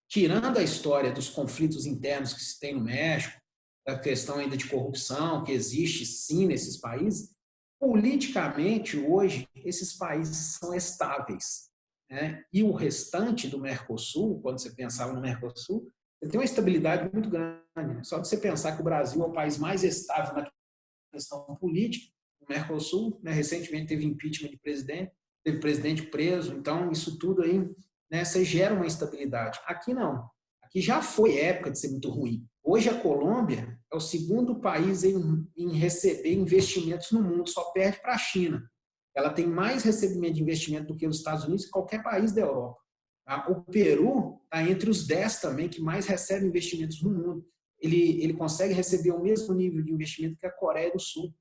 Tirando a história dos conflitos internos que se tem no México, a questão ainda de corrupção, que existe sim nesses países, politicamente hoje esses países são estáveis, né? E o restante do Mercosul, quando você pensava no Mercosul, tem uma estabilidade muito grande. Só de você pensar que o Brasil é o país mais estável na questão política, o Mercosul, né, recentemente teve impeachment de presidente, teve presidente preso, então isso tudo aí, né, você gera uma instabilidade. Aqui não. Aqui já foi época de ser muito ruim. Hoje a Colômbia é o segundo país em receber investimentos no mundo, só perde para a China. Ela tem mais recebimento de investimento do que os Estados Unidos e qualquer país da Europa. O Peru está entre os 10 também que mais recebe investimentos no mundo. Ele consegue receber o mesmo nível de investimento que a Coreia do Sul.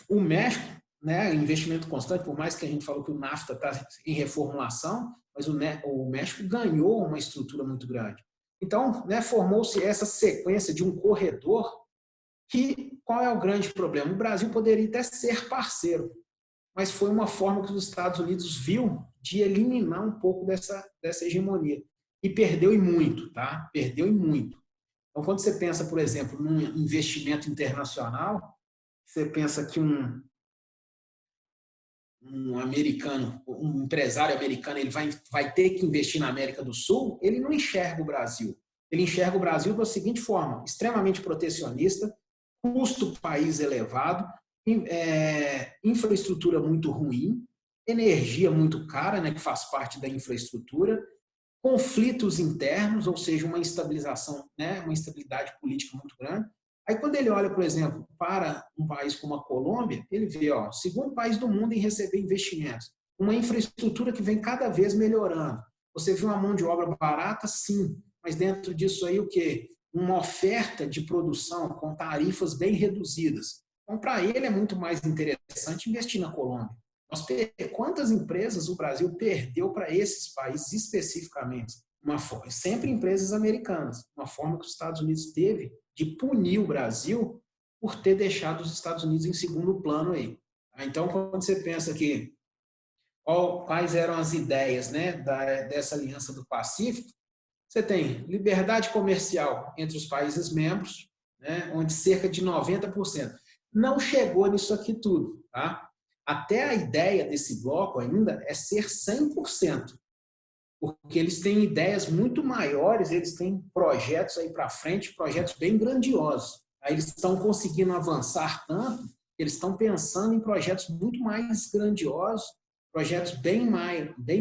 O México né, investimento constante, por mais que a gente falou que o NAFTA está em reformulação, mas o México ganhou uma estrutura muito grande. Então, né, formou-se essa sequência de um corredor que, qual é o grande problema? O Brasil poderia até ser parceiro, mas foi uma forma que os Estados Unidos viu de eliminar um pouco dessa hegemonia. E perdeu e muito, tá? Perdeu e muito. Então, quando você pensa, por exemplo, num investimento internacional, você pensa que um americano, um empresário americano, ele vai ter que investir na América do Sul, ele não enxerga o Brasil. Ele enxerga o Brasil da seguinte forma, extremamente protecionista, custo país elevado, infraestrutura muito ruim, energia muito cara, né, que faz parte da infraestrutura, conflitos internos, ou seja, uma instabilização, né, uma instabilidade política muito grande. Aí, quando ele olha, por exemplo, para um país como a Colômbia, ele vê, ó, segundo país do mundo em receber investimentos, uma infraestrutura que vem cada vez melhorando. Você viu uma mão de obra barata? Sim, mas dentro disso aí o quê? Uma oferta de produção com tarifas bem reduzidas. Então, para ele é muito mais interessante investir na Colômbia. Quantas empresas o Brasil perdeu para esses países especificamente? Sempre empresas americanas. Uma forma que os Estados Unidos teve de punir o Brasil por ter deixado os Estados Unidos em segundo plano aí. Então, quando você pensa que quais eram as ideias, né, dessa Aliança do Pacífico, você tem liberdade comercial entre os países membros, né, onde cerca de 90%. Não chegou nisso aqui tudo, tá? Até a ideia desse bloco ainda é ser 100%, porque eles têm ideias muito maiores, eles têm projetos aí para frente, projetos bem grandiosos. Aí eles estão conseguindo avançar tanto, eles estão pensando em projetos muito mais grandiosos, projetos bem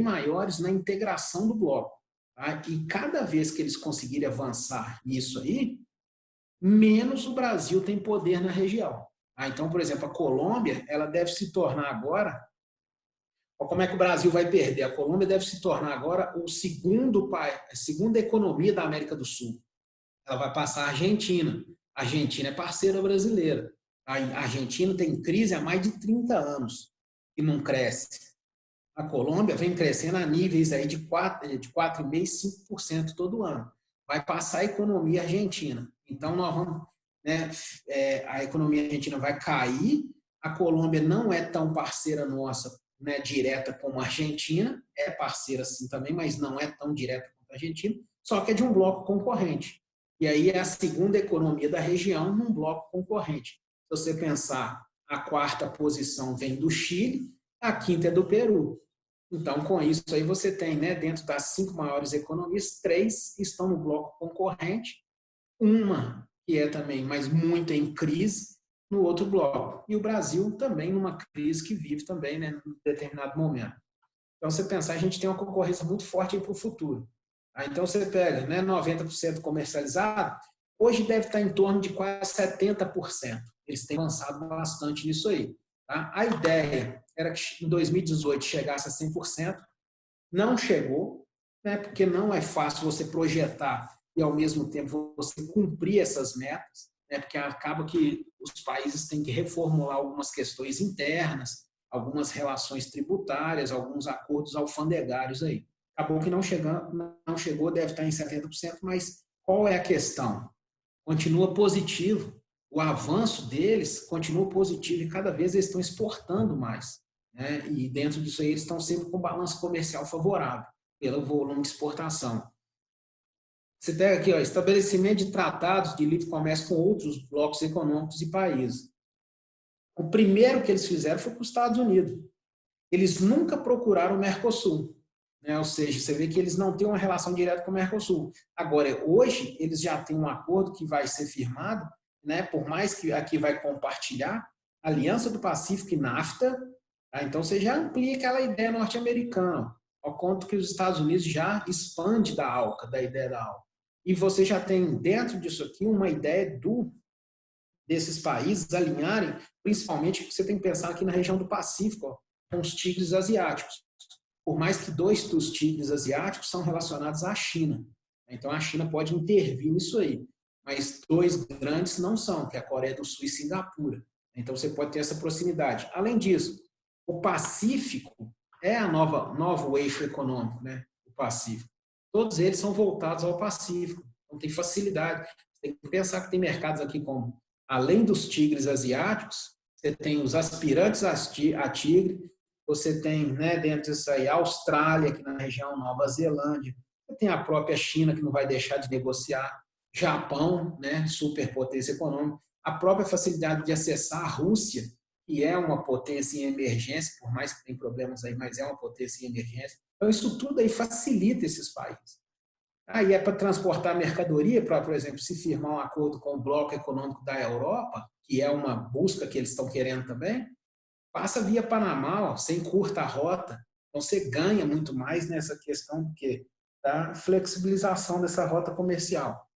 maiores na integração do bloco. Tá? E cada vez que eles conseguirem avançar nisso aí, menos o Brasil tem poder na região. Então, por exemplo, a Colômbia, ela deve se tornar agora, como é que o Brasil vai perder? A Colômbia deve se tornar agora a segunda economia da América do Sul. Ela vai passar a Argentina. A Argentina é parceira brasileira. A Argentina tem crise há mais de 30 anos e não cresce. A Colômbia vem crescendo a níveis aí de 4,5%, 5% todo ano. Vai passar a economia argentina. Então, nós vamos, né, a economia argentina vai cair, a Colômbia não é tão parceira nossa, né, direta como a Argentina, é parceira sim também, mas não é tão direta quanto a Argentina, só que é de um bloco concorrente. E aí é a segunda economia da região num bloco concorrente. Se você pensar, a quarta posição vem do Chile, a quinta é do Peru. Então, com isso aí você tem, né, dentro das 5 maiores economias, 3 estão no bloco concorrente, uma que é também, mas muito em crise, no outro bloco. E o Brasil também numa crise que vive também, né, em determinado momento. Então, você pensar, a gente tem uma concorrência muito forte para o futuro. Então, você pega, né, 90% comercializado, hoje deve estar em torno de quase 70%. Eles têm avançado bastante nisso aí. Tá? A ideia era que em 2018 chegasse a 100%, não chegou, né, porque não é fácil você projetar e, ao mesmo tempo, você cumprir essas metas, né, porque acaba que os países têm que reformular algumas questões internas, algumas relações tributárias, alguns acordos alfandegários aí. Acabou que não chegou, deve estar em 70%, mas qual é a questão? Continua positivo, o avanço deles continua positivo e cada vez eles estão exportando mais. Né? E dentro disso aí eles estão sempre com balanço comercial favorável, pelo volume de exportação. Você pega aqui, ó, estabelecimento de tratados de livre comércio com outros blocos econômicos e países. O primeiro que eles fizeram foi com os Estados Unidos. Eles nunca procuraram o Mercosul. Né? Ou seja, você vê que eles não têm uma relação direta com o Mercosul. Agora, hoje, eles já têm um acordo que vai ser firmado, né? Por mais que aqui vai compartilhar, Aliança do Pacífico e NAFTA, tá? Então você já amplia aquela ideia norte-americana, ao ponto que os Estados Unidos já expande da ALCA, da ideia da ALCA. E você já tem dentro disso aqui uma ideia desses países alinharem, principalmente, você tem que pensar aqui na região do Pacífico, ó, com os tigres asiáticos. Por mais que 2 dos tigres asiáticos são relacionados à China. Então, a China pode intervir nisso aí. Mas 2 grandes não são, que é a Coreia do Sul e Singapura. Então, você pode ter essa proximidade. Além disso, o Pacífico é a novo eixo econômico, né? O Pacífico. Todos eles são voltados ao Pacífico. Então, tem facilidade. Você tem que pensar que tem mercados aqui como, além dos tigres asiáticos, você tem os aspirantes a tigre, você tem, né, dentro disso aí, a Austrália, aqui na região, Nova Zelândia, você tem a própria China, que não vai deixar de negociar, Japão, né, superpotência econômica, a própria facilidade de acessar a Rússia, que é uma potência em emergência, por mais que tenha problemas aí, mas é uma potência em emergência. Então, isso tudo aí facilita esses países. Aí é para transportar mercadoria, para, por exemplo, se firmar um acordo com o bloco econômico da Europa, que é uma busca que eles estão querendo também, passa via Panamá, ó, você encurta a rota, então você ganha muito mais nessa questão da flexibilização dessa rota comercial.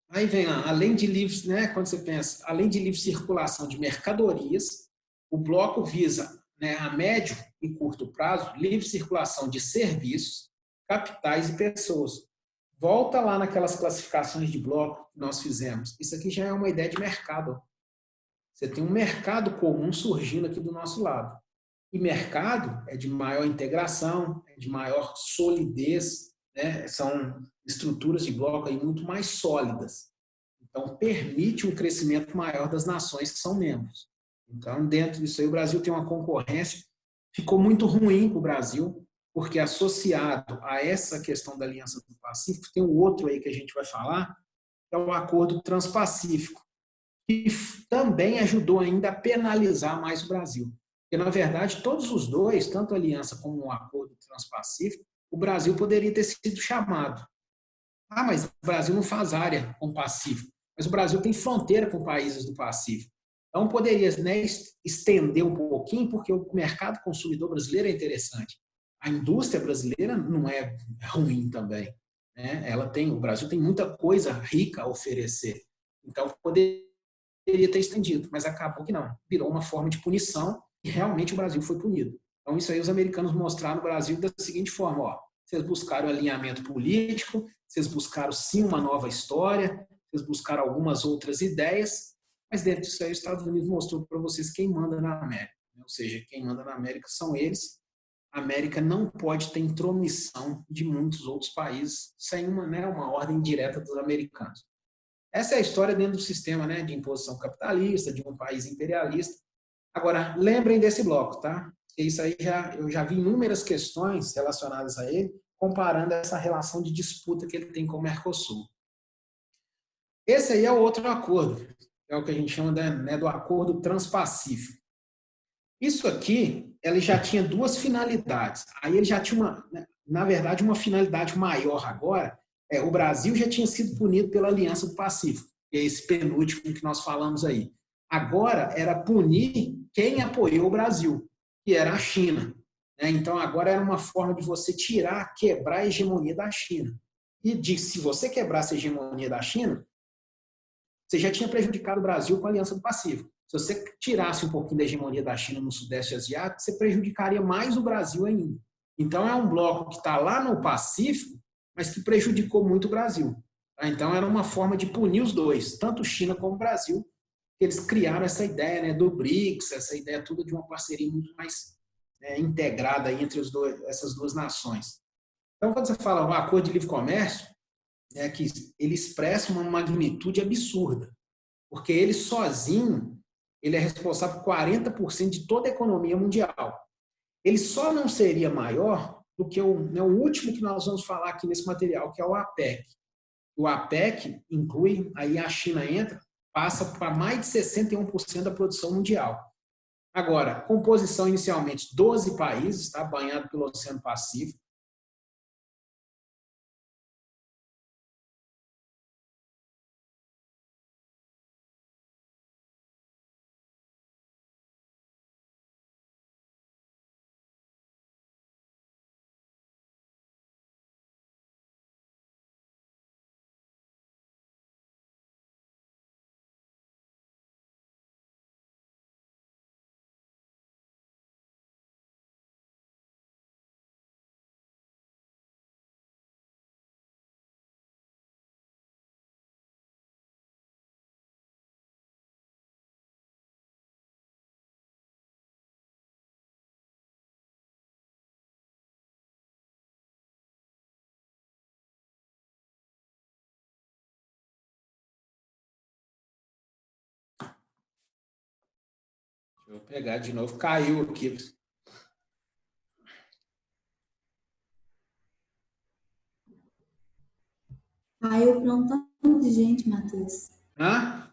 Aí vem, além de livre, né, quando você pensa, além de livre circulação de mercadorias, o bloco visa, né, a médio e curto prazo, livre circulação de serviços, capitais e pessoas. Volta lá naquelas classificações de bloco que nós fizemos. Isso aqui já é uma ideia de mercado. Você tem um mercado comum surgindo aqui do nosso lado. E mercado é de maior integração, é de maior solidez, né? São estruturas de bloco aí muito mais sólidas. Então, permite um crescimento maior das nações que são membros. Então, dentro disso aí, o Brasil tem uma concorrência. Ficou muito ruim para o Brasil, porque associado a essa questão da Aliança do Pacífico, tem um outro aí que a gente vai falar, que é o Acordo Transpacífico, que também ajudou ainda a penalizar mais o Brasil. Porque, na verdade, todos os dois, tanto a aliança como o acordo transpacífico, o Brasil poderia ter sido chamado. Ah, mas o Brasil não faz área com o Pacífico. Mas o Brasil tem fronteira com países do Pacífico. Então, poderia, né, estender um pouquinho, porque o mercado consumidor brasileiro é interessante. A indústria brasileira não é ruim também. Né? O Brasil tem muita coisa rica a oferecer. Então, poderia ter estendido, mas acabou que não. Virou uma forma de punição e realmente o Brasil foi punido. Então, isso aí os americanos mostraram no Brasil da seguinte forma: ó, vocês buscaram alinhamento político, vocês buscaram sim uma nova história, vocês buscaram algumas outras ideias, mas dentro disso aí os Estados Unidos mostrou para vocês quem manda na América. Ou seja, quem manda na América são eles. A América não pode ter intromissão de muitos outros países sem uma ordem direta dos americanos. Essa é a história dentro do sistema, né, de imposição capitalista, de um país imperialista. Agora, lembrem desse bloco, tá? Isso aí eu já vi inúmeras questões relacionadas a ele, comparando essa relação de disputa que ele tem com o Mercosul. Esse aí é o outro acordo, é o que a gente chama do Acordo Transpacífico. Isso aqui, ele já tinha duas finalidades. Aí ele já tinha, na verdade, uma finalidade maior agora. O Brasil já tinha sido punido pela Aliança do Pacífico, que é esse penúltimo que nós falamos aí. Agora era punir quem apoiou o Brasil, que era a China. Então agora era uma forma de você quebrar a hegemonia da China. E se você quebrasse a hegemonia da China, você já tinha prejudicado o Brasil com a Aliança do Pacífico. Se você tirasse um pouquinho da hegemonia da China no Sudeste Asiático, você prejudicaria mais o Brasil ainda. Então, é um bloco que está lá no Pacífico, mas que prejudicou muito o Brasil. Então, era uma forma de punir os dois, tanto China como Brasil, que eles criaram essa ideia, né, do BRICS, essa ideia toda de uma parceria muito mais integrada entre essas duas nações. Então, quando você fala um acordo de livre comércio, que ele expressa uma magnitude absurda, porque ele sozinho ele é responsável por 40% de toda a economia mundial. Ele só não seria maior do que o último que nós vamos falar aqui nesse material, que é o APEC. O APEC inclui, aí a China entra, passa para mais de 61% da produção mundial. Agora, composição inicialmente 12 países, tá, banhado pelo Oceano Pacífico, Vou pegar de novo, caiu aqui. Caiu para um tanto de gente, Matheus. Hã?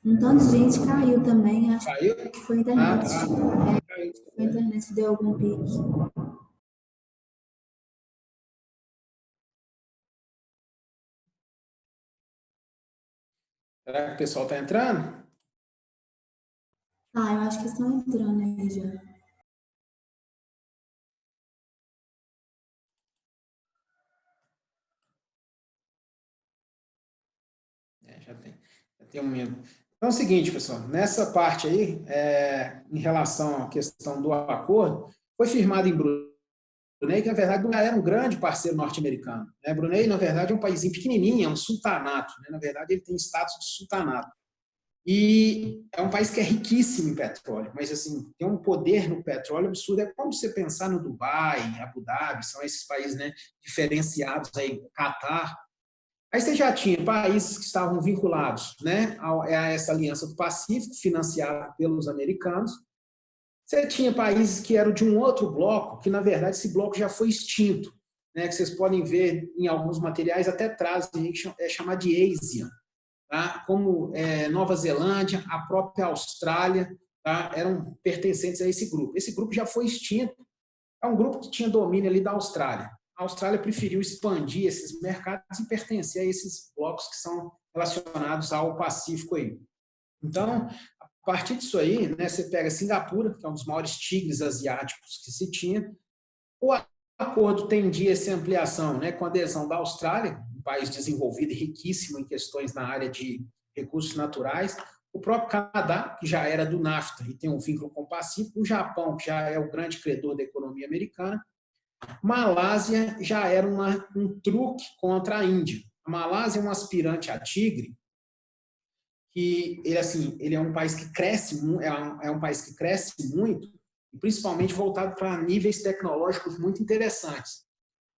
Um tanto de gente caiu também. Acho Caiu? que foi a Ah, internet. tá. Caiu. Foi a internet que deu algum pique. Será que o pessoal está entrando? Ah, eu acho que estão entrando aí já. Já tem um medo. Então é o seguinte, pessoal, nessa parte aí, em relação à questão do acordo, foi firmado em Brunei, que na verdade não era um grande parceiro norte-americano. Né? Brunei, na verdade, é um país pequenininho, é um sultanato. Né? Na verdade, ele tem status de sultanato. E é um país que é riquíssimo em petróleo, mas assim, tem um poder no petróleo absurdo. É como você pensar no Dubai, Abu Dhabi, são esses países, né, diferenciados aí, Catar. Aí você já tinha países que estavam vinculados, né, a essa aliança do Pacífico, financiada pelos americanos. Você tinha países que eram de um outro bloco, que na verdade esse bloco já foi extinto, né, que vocês podem ver em alguns materiais, até trazem, é chamado de ASEAN, tá? Como Nova Zelândia, a própria Austrália, tá? Eram pertencentes a esse grupo. Esse grupo já foi extinto. É um grupo que tinha domínio ali da Austrália. A Austrália preferiu expandir esses mercados e pertencer a esses blocos que são relacionados ao Pacífico aí. Então, a partir disso aí, né, você pega Singapura, que é um dos maiores tigres asiáticos que se tinha. O acordo tendia essa ampliação, né, com a adesão da Austrália, um país desenvolvido e riquíssimo em questões na área de recursos naturais, o próprio Canadá, que já era do NAFTA e tem um vínculo com o Pacífico, o Japão, que já é o grande credor da economia americana, Malásia já era um truque contra a Índia. A Malásia é um aspirante a tigre, que ele, assim, ele é um país que cresce, é um país que cresce muito, principalmente voltado para níveis tecnológicos muito interessantes.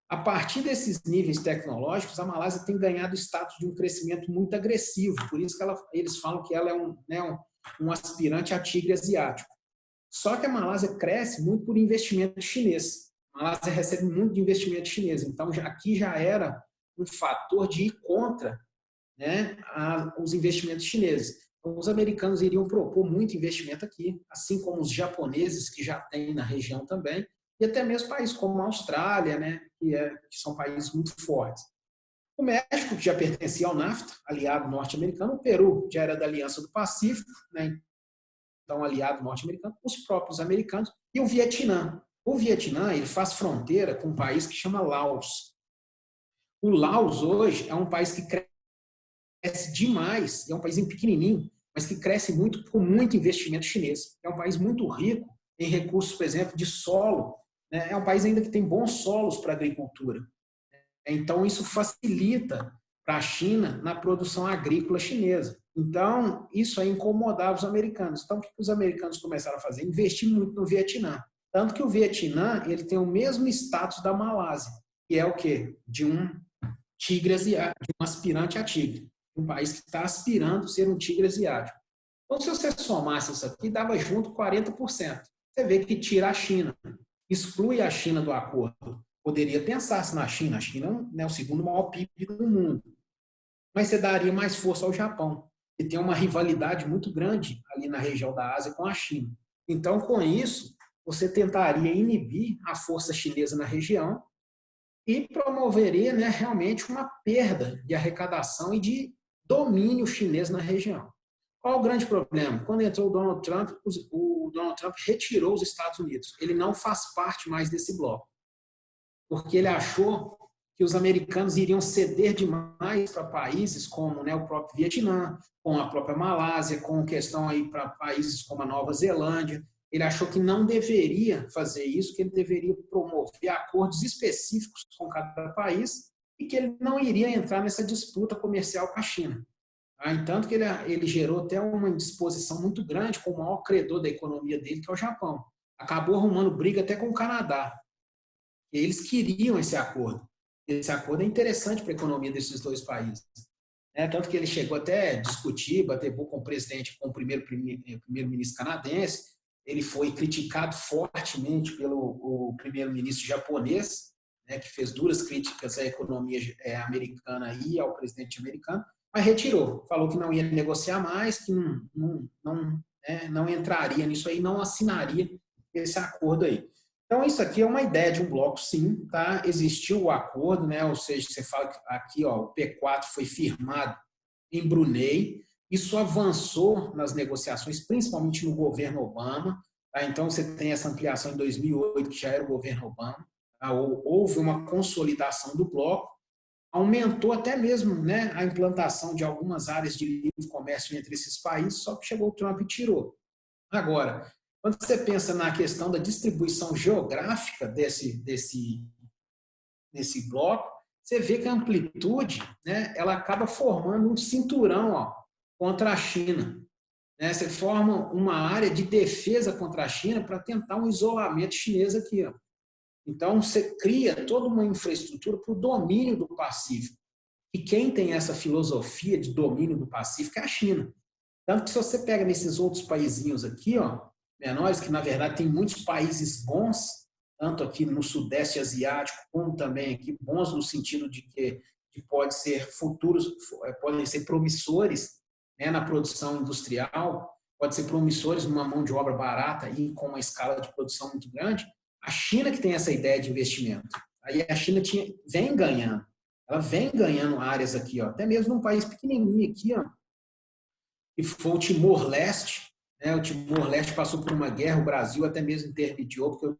A partir desses níveis tecnológicos, a Malásia tem ganhado status de um crescimento muito agressivo, por isso que eles falam que ela é um aspirante a tigre asiático. Só que a Malásia cresce muito por investimento chinês. A Malásia recebe muito de investimento chinês, então aqui já era um fator de ir contra, né, os investimentos chineses. Então, os americanos iriam propor muito investimento aqui, assim como os japoneses, que já têm na região também, e até mesmo países como a Austrália, né, que são países muito fortes. O México, que já pertencia ao NAFTA, aliado norte-americano, o Peru já era da Aliança do Pacífico, né, então aliado norte-americano, os próprios americanos, e o Vietnã. O Vietnã ele faz fronteira com um país que chama Laos. O Laos hoje é um país que cresce demais, é um país pequenininho, mas que cresce muito com muito investimento chinês. É um país muito rico em recursos, por exemplo, de solo. Né? É um país ainda que tem bons solos para agricultura. Então, isso facilita para a China na produção agrícola chinesa. Então, isso aí incomodava os americanos. Então, o que os americanos começaram a fazer? Investir muito no Vietnã. Tanto que o Vietnã ele tem o mesmo status da Malásia, que é o quê? De um tigre asiático, de um aspirante a tigre. Um país que está aspirando a ser um tigre asiático. Então, se você somasse isso aqui, dava junto 40%. Você vê que tira a China, exclui a China do acordo. Poderia pensar-se na China. A China é o segundo maior PIB do mundo. Mas você daria mais força ao Japão, que tem uma rivalidade muito grande ali na região da Ásia com a China. Então, com isso, você tentaria inibir a força chinesa na região e promoveria, né, realmente uma perda de arrecadação e de domínio chinês na região. Qual o grande problema? Quando entrou o Donald Trump retirou os Estados Unidos. Ele não faz parte mais desse bloco, porque ele achou que os americanos iriam ceder demais para países como, né, o próprio Vietnã, com a própria Malásia, com questão aí para países como a Nova Zelândia. Ele achou que não deveria fazer isso, que ele deveria promover acordos específicos com cada país e que ele não iria entrar nessa disputa comercial com a China. Entanto que ele gerou até uma indisposição muito grande com o maior credor da economia dele, que é o Japão. Acabou arrumando briga até com o Canadá. E eles queriam esse acordo. Esse acordo é interessante para a economia desses dois países. Tanto que ele chegou até a discutir, bater boca com o presidente, com o primeiro-ministro canadense, ele foi criticado fortemente pelo o primeiro-ministro japonês, né, que fez duras críticas à economia americana e ao presidente americano, mas retirou. Falou que não ia negociar mais, que não entraria nisso aí, não assinaria esse acordo aí. Então, isso aqui é uma ideia de um bloco, sim, tá? Existiu o acordo, né? Ou seja, você fala que aqui, ó, o P4 foi firmado em Brunei, isso avançou nas negociações, principalmente no governo Obama, tá? Então, você tem essa ampliação em 2008, que já era o governo Obama, tá? Houve uma consolidação do bloco, aumentou até mesmo, né, a implantação de algumas áreas de livre comércio entre esses países, só que chegou o Trump e tirou. Agora, quando você pensa na questão da distribuição geográfica desse bloco, você vê que a amplitude, né, ela acaba formando um cinturão, ó, contra a China. Né? Você forma uma área de defesa contra a China para tentar um isolamento chinês aqui. Ó. Então, você cria toda uma infraestrutura para o domínio do Pacífico. E quem tem essa filosofia de domínio do Pacífico é a China. Tanto que se você pega nesses outros paizinhos aqui, ó, menores, que na verdade tem muitos países bons, tanto aqui no Sudeste Asiático, como também aqui, bons no sentido de que pode ser futuros, podem ser promissores, né, na produção industrial, pode ser promissores numa mão de obra barata e com uma escala de produção muito grande. A China que tem essa ideia de investimento. Aí a China vem ganhando. Ela vem ganhando áreas aqui, ó, até mesmo num país pequenininho aqui, ó, que foi o Timor-Leste. Né? O Timor-Leste passou por uma guerra, o Brasil até mesmo intermediou, porque o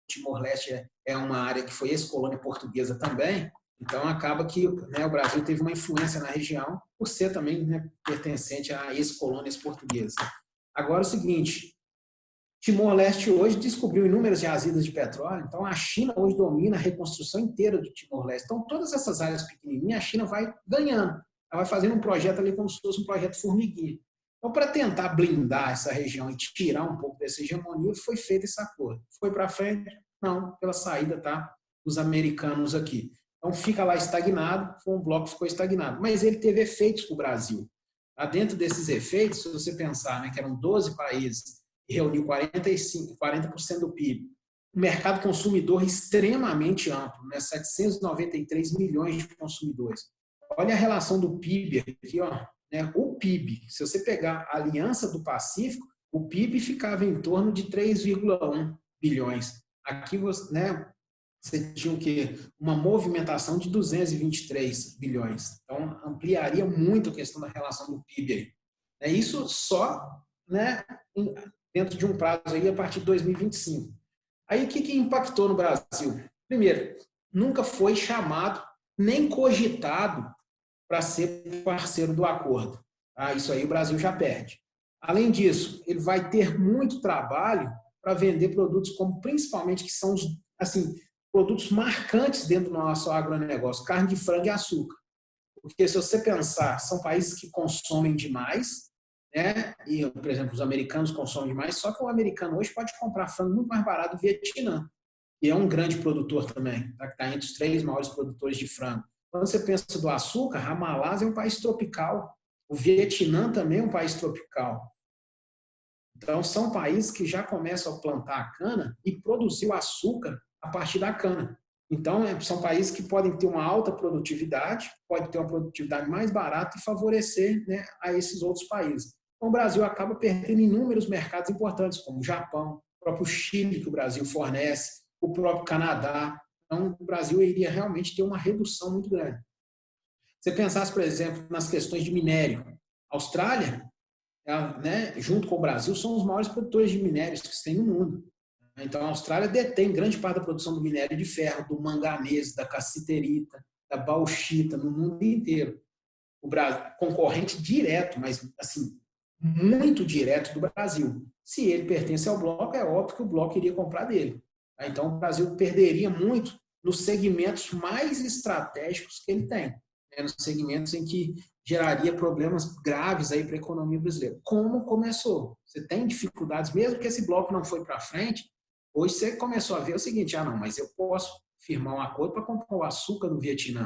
Timor-Leste é uma área que foi ex-colônia portuguesa também. Então, acaba que, né, o Brasil teve uma influência na região, por ser também, né, pertencente a ex-colônias portuguesas. Agora, é o seguinte, Timor-Leste hoje descobriu inúmeras jazidas de petróleo, então a China hoje domina a reconstrução inteira do Timor-Leste. Então, todas essas áreas pequenininhas, a China vai ganhando. Ela vai fazendo um projeto ali como se fosse um projeto formiguinha. Então, para tentar blindar essa região e tirar um pouco dessa hegemonia, foi feito esse acordo. Foi para frente? Não, pela saída, tá, dos americanos aqui. Então, fica lá estagnado, foi um bloco que ficou estagnado. Mas ele teve efeitos para o Brasil. Tá? Dentro desses efeitos, se você pensar, né, que eram 12 países, e reuniu 40% do PIB, um mercado consumidor extremamente amplo, né, 793 milhões de consumidores. Olha a relação do PIB aqui, ó, né, o PIB, se você pegar a Aliança do Pacífico, o PIB ficava em torno de 3,1 bilhões. Aqui você, né, você tinha o quê? Uma movimentação de 223 bilhões. Então, ampliaria muito a questão da relação do PIB aí. É isso só, né, dentro de um prazo aí a partir de 2025. Aí o que impactou no Brasil? Primeiro, nunca foi chamado nem cogitado para ser parceiro do acordo. Ah, isso aí o Brasil já perde. Além disso, ele vai ter muito trabalho para vender produtos como principalmente que são assim, produtos marcantes dentro do nosso agronegócio, carne de frango e açúcar. Porque se você pensar, são países que consomem demais, né? E, por exemplo, os americanos consomem demais, só que o americano hoje pode comprar frango muito mais barato do Vietnã, que é um grande produtor também, tá? Que está entre os 3 maiores produtores de frango. Quando você pensa do açúcar, a Malásia é um país tropical, o Vietnã também é um país tropical. Então, são países que já começam a plantar a cana e produzir o açúcar a partir da cana. Então, são países que podem ter uma alta produtividade, pode ter uma produtividade mais barata e favorecer, né, a esses outros países. Então, o Brasil acaba perdendo inúmeros mercados importantes, como o Japão, o próprio Chile, que o Brasil fornece, o próprio Canadá. Então, o Brasil iria realmente ter uma redução muito grande. Se você pensasse, por exemplo, nas questões de minério, a Austrália, né, junto com o Brasil, são os maiores produtores de minérios que se tem no mundo. Então, a Austrália detém grande parte da produção do minério de ferro, do manganês, da cassiterita, da bauxita, no mundo inteiro. O Brasil, concorrente direto, mas assim, muito direto do Brasil. Se ele pertence ao bloco, é óbvio que o bloco iria comprar dele. Então, o Brasil perderia muito nos segmentos mais estratégicos que ele tem, né? Nos segmentos em que geraria problemas graves aí para a economia brasileira. Como começou? Você tem dificuldades, mesmo que esse bloco não foi para frente, hoje você começou a ver o seguinte, não, mas eu posso firmar um acordo para comprar o açúcar do Vietnã,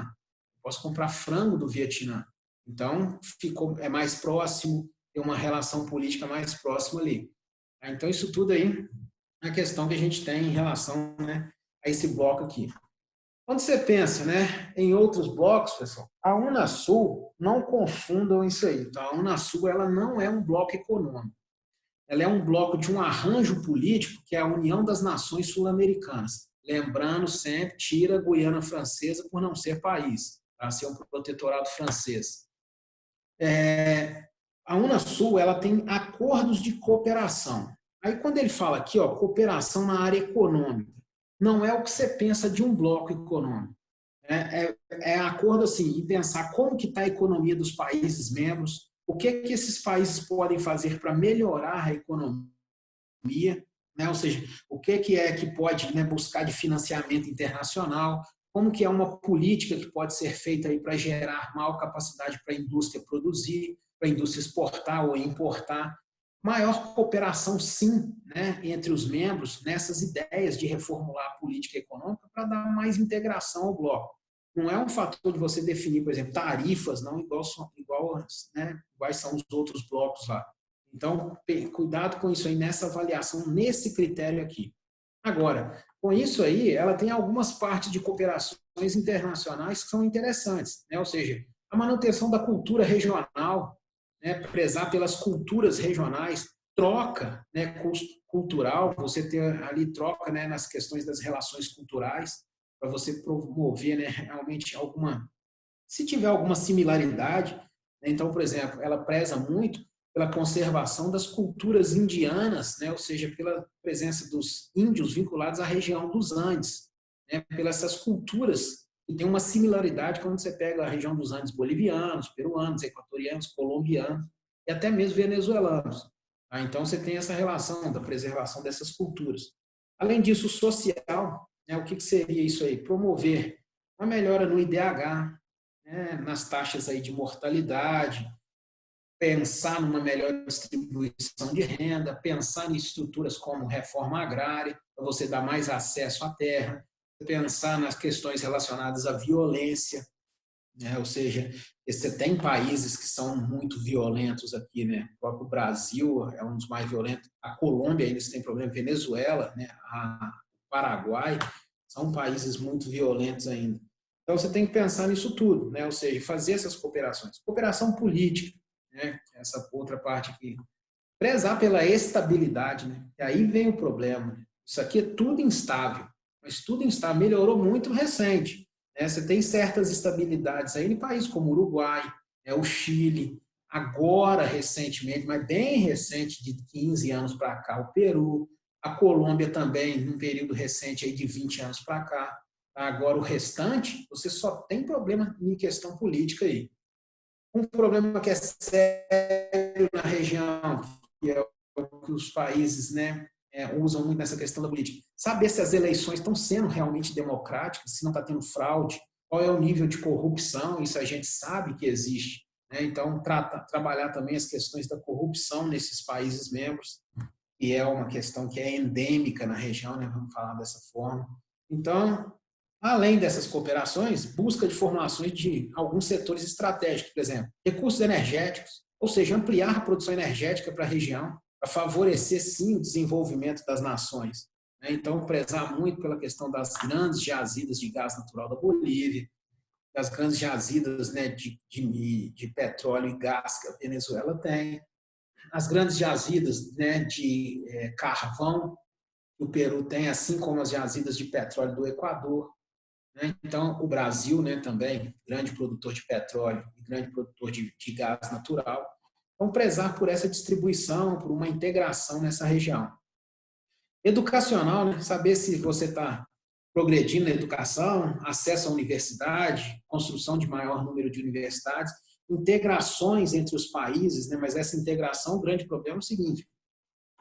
eu posso comprar frango do Vietnã. Então, é mais próximo, tem uma relação política mais próxima ali. Então, isso tudo aí é a questão que a gente tem em relação, né, a esse bloco aqui. Quando você pensa, né, em outros blocos, pessoal, a Unasul, não confundam isso aí. Tá? A Unasul ela não é um bloco econômico. Ela é um bloco de um arranjo político que é a União das Nações Sul-Americanas. Lembrando sempre, tira a Guiana Francesa por não ser país, para ser um protetorado francês. A Unasul ela tem acordos de cooperação. Aí quando ele fala aqui, ó, cooperação na área econômica, não é o que você pensa de um bloco econômico. É acordo assim, em pensar como que está a economia dos países membros, o que esses países podem fazer para melhorar a economia, né? Ou seja, o que é que pode, né, buscar de financiamento internacional, como que é uma política que pode ser feita aí para gerar maior capacidade para a indústria produzir, para a indústria exportar ou importar. Maior cooperação, sim, né, entre os membros nessas ideias de reformular a política econômica para dar mais integração ao bloco. Não é um fator de você definir, por exemplo, tarifas, não né, iguais são os outros blocos lá. Então, cuidado com isso aí nessa avaliação, nesse critério aqui. Agora, com isso aí, ela tem algumas partes de cooperações internacionais que são interessantes, né? Ou seja, a manutenção da cultura regional, né? Prezar pelas culturas regionais, troca, né, cultural, você ter ali troca, né, nas questões das relações culturais, para você promover, né, realmente alguma, se tiver alguma similaridade, né, então, por exemplo, ela preza muito pela conservação das culturas indianas, né, ou seja, pela presença dos índios vinculados à região dos Andes, né, pelas essas culturas que têm uma similaridade quando você pega a região dos Andes bolivianos, peruanos, equatorianos, colombianos e até mesmo venezuelanos. Tá? Então, você tem essa relação da preservação dessas culturas. Além disso, social, né, o que seria isso aí? Promover uma melhora no IDH, né, nas taxas aí de mortalidade, pensar numa melhor distribuição de renda, pensar em estruturas como reforma agrária, para você dar mais acesso à terra, pensar nas questões relacionadas à violência, né? Ou seja, você tem países que são muito violentos aqui, né? O próprio Brasil é um dos mais violentos, a Colômbia ainda tem problema, Venezuela, né? O Paraguai, são países muito violentos ainda. Então, você tem que pensar nisso tudo, né? Ou seja, fazer essas cooperações. Cooperação política, né? Essa outra parte aqui. Prezar pela estabilidade, né? E aí vem o problema. Né? Isso aqui é tudo instável, mas tudo instável. Melhorou muito recente. Né? Você tem certas estabilidades aí em países como o Uruguai, o Chile, agora recentemente, mas bem recente, de 15 anos para cá, o Peru, a Colômbia também, num período recente aí de 20 anos para cá. Agora, o restante, você só tem problema em questão política aí. Um problema que é sério na região, que é o que os países, né, usam muito nessa questão da política. Saber se as eleições estão sendo realmente democráticas, se não está tendo fraude, qual é o nível de corrupção, isso a gente sabe que existe. Né? Então, trabalhar também as questões da corrupção nesses países membros, que é uma questão que é endêmica na região, né? Vamos falar dessa forma. Então, além dessas cooperações, busca de formulações de alguns setores estratégicos, por exemplo, recursos energéticos, ou seja, ampliar a produção energética para a região, para favorecer, sim, o desenvolvimento das nações. Então, prezar muito pela questão das grandes jazidas de gás natural da Bolívia, das grandes jazidas, né, de petróleo e gás que a Venezuela tem, as grandes jazidas, né, de carvão que o Peru tem, assim como as jazidas de petróleo do Equador. Né? Então, o Brasil, né, também, grande produtor de petróleo e grande produtor de gás natural, vão prezar por essa distribuição, por uma integração nessa região. Educacional, né, saber se você está progredindo na educação, acesso à universidade, construção de maior número de universidades, integrações entre os países, né, mas essa integração, o grande problema é o seguinte,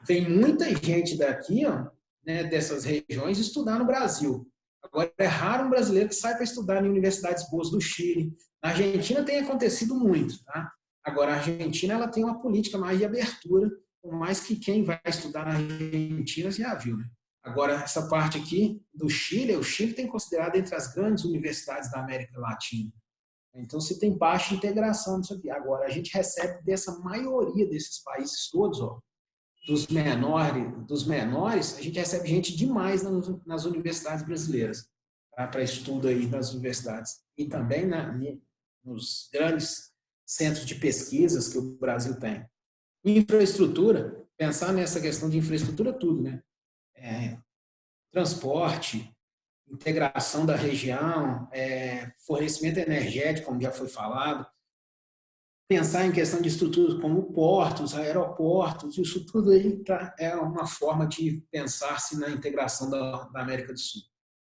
vem muita gente daqui, ó, né, dessas regiões, estudar no Brasil. Agora, é raro um brasileiro que sai para estudar em universidades boas do Chile. Na Argentina tem acontecido muito. Tá? Agora, a Argentina ela tem uma política mais de abertura, por mais que quem vai estudar na Argentina já viu. Né? Agora, essa parte aqui do Chile, o Chile tem considerado entre as grandes universidades da América Latina. Então, se tem baixa integração nisso aqui. Agora, a gente recebe dessa maioria desses países todos, ó, dos menores, a gente recebe gente demais nas universidades brasileiras, tá? Para estudo aí nas universidades. E também nos grandes centros de pesquisas que o Brasil tem. Infraestrutura, pensar nessa questão de infraestrutura, tudo, né? Transporte, integração da região, fornecimento energético, como já foi falado, pensar em questão de estruturas como portos, aeroportos, isso tudo aí é uma forma de pensar-se na integração da América do Sul.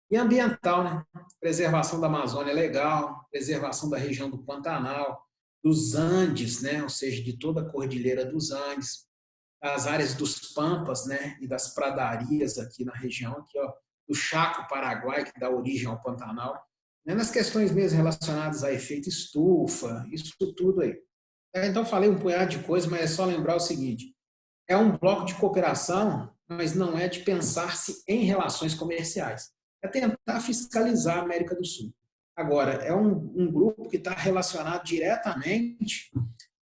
E ambiental, né? Preservação da Amazônia é legal, preservação da região do Pantanal, dos Andes, né? Ou seja, de toda a Cordilheira dos Andes, as áreas dos Pampas, né? E das pradarias aqui na região, aqui, ó, do Chaco Paraguai, que dá origem ao Pantanal, né? Nas questões mesmo relacionadas a efeito estufa, isso tudo aí. Então, falei um punhado de coisas, mas é só lembrar o seguinte, é um bloco de cooperação, mas não é de pensar-se em relações comerciais. É tentar fiscalizar a América do Sul. Agora, é um grupo que está relacionado diretamente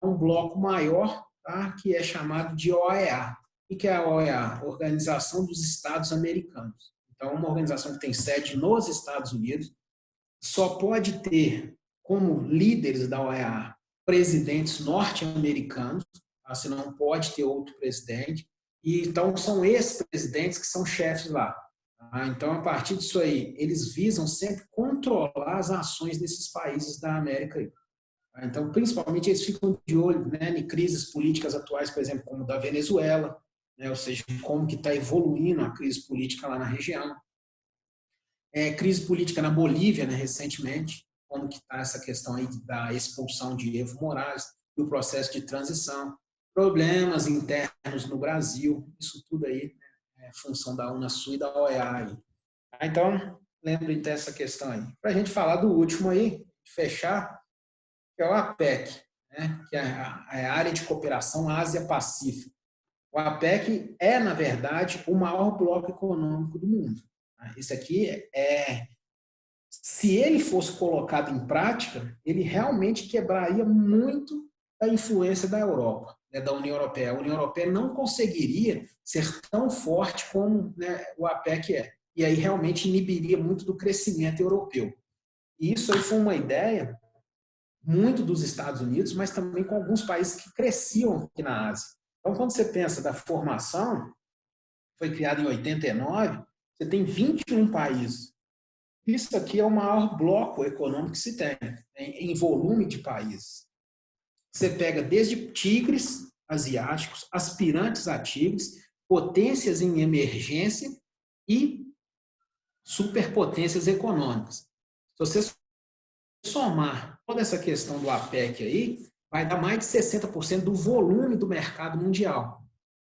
a um bloco maior, tá? Que é chamado de OEA. O que é a OEA? Organização dos Estados Americanos. Então, uma organização que tem sede nos Estados Unidos, só pode ter como líderes da OEA presidentes norte-americanos, tá? Você não pode ter outro presidente, e então são esses presidentes que são chefes lá. Tá? Então, a partir disso aí, eles visam sempre controlar as ações desses países da América. Tá? Então, principalmente, eles ficam de olho, né, em crises políticas atuais, por exemplo, como da Venezuela, né, ou seja, como que está evoluindo a crise política lá na região. Crise política na Bolívia, né, recentemente, como que está essa questão aí da expulsão de Evo Morales, do processo de transição, problemas internos no Brasil, isso tudo aí, né, é função da Unasul e da OEA. Aí. Então, lembrem dessa questão aí. Para a gente falar do último aí, fechar, que é o APEC, né, que é a Área de Cooperação Ásia-Pacífico. O APEC é, na verdade, o maior bloco econômico do mundo. Esse aqui se ele fosse colocado em prática, ele realmente quebraria muito a influência da Europa, né, da União Europeia. A União Europeia não conseguiria ser tão forte como, né, o APEC é. E aí realmente inibiria muito do crescimento europeu. E isso aí foi uma ideia muito dos Estados Unidos, mas também com alguns países que cresciam aqui na Ásia. Então, quando você pensa da formação, foi criada em 89, você tem 21 países. Isso aqui é o maior bloco econômico que se tem, em volume de países. Você pega desde tigres asiáticos, aspirantes a tigres, potências em emergência e superpotências econômicas. Se você somar toda essa questão do APEC aí, vai dar mais de 60% do volume do mercado mundial.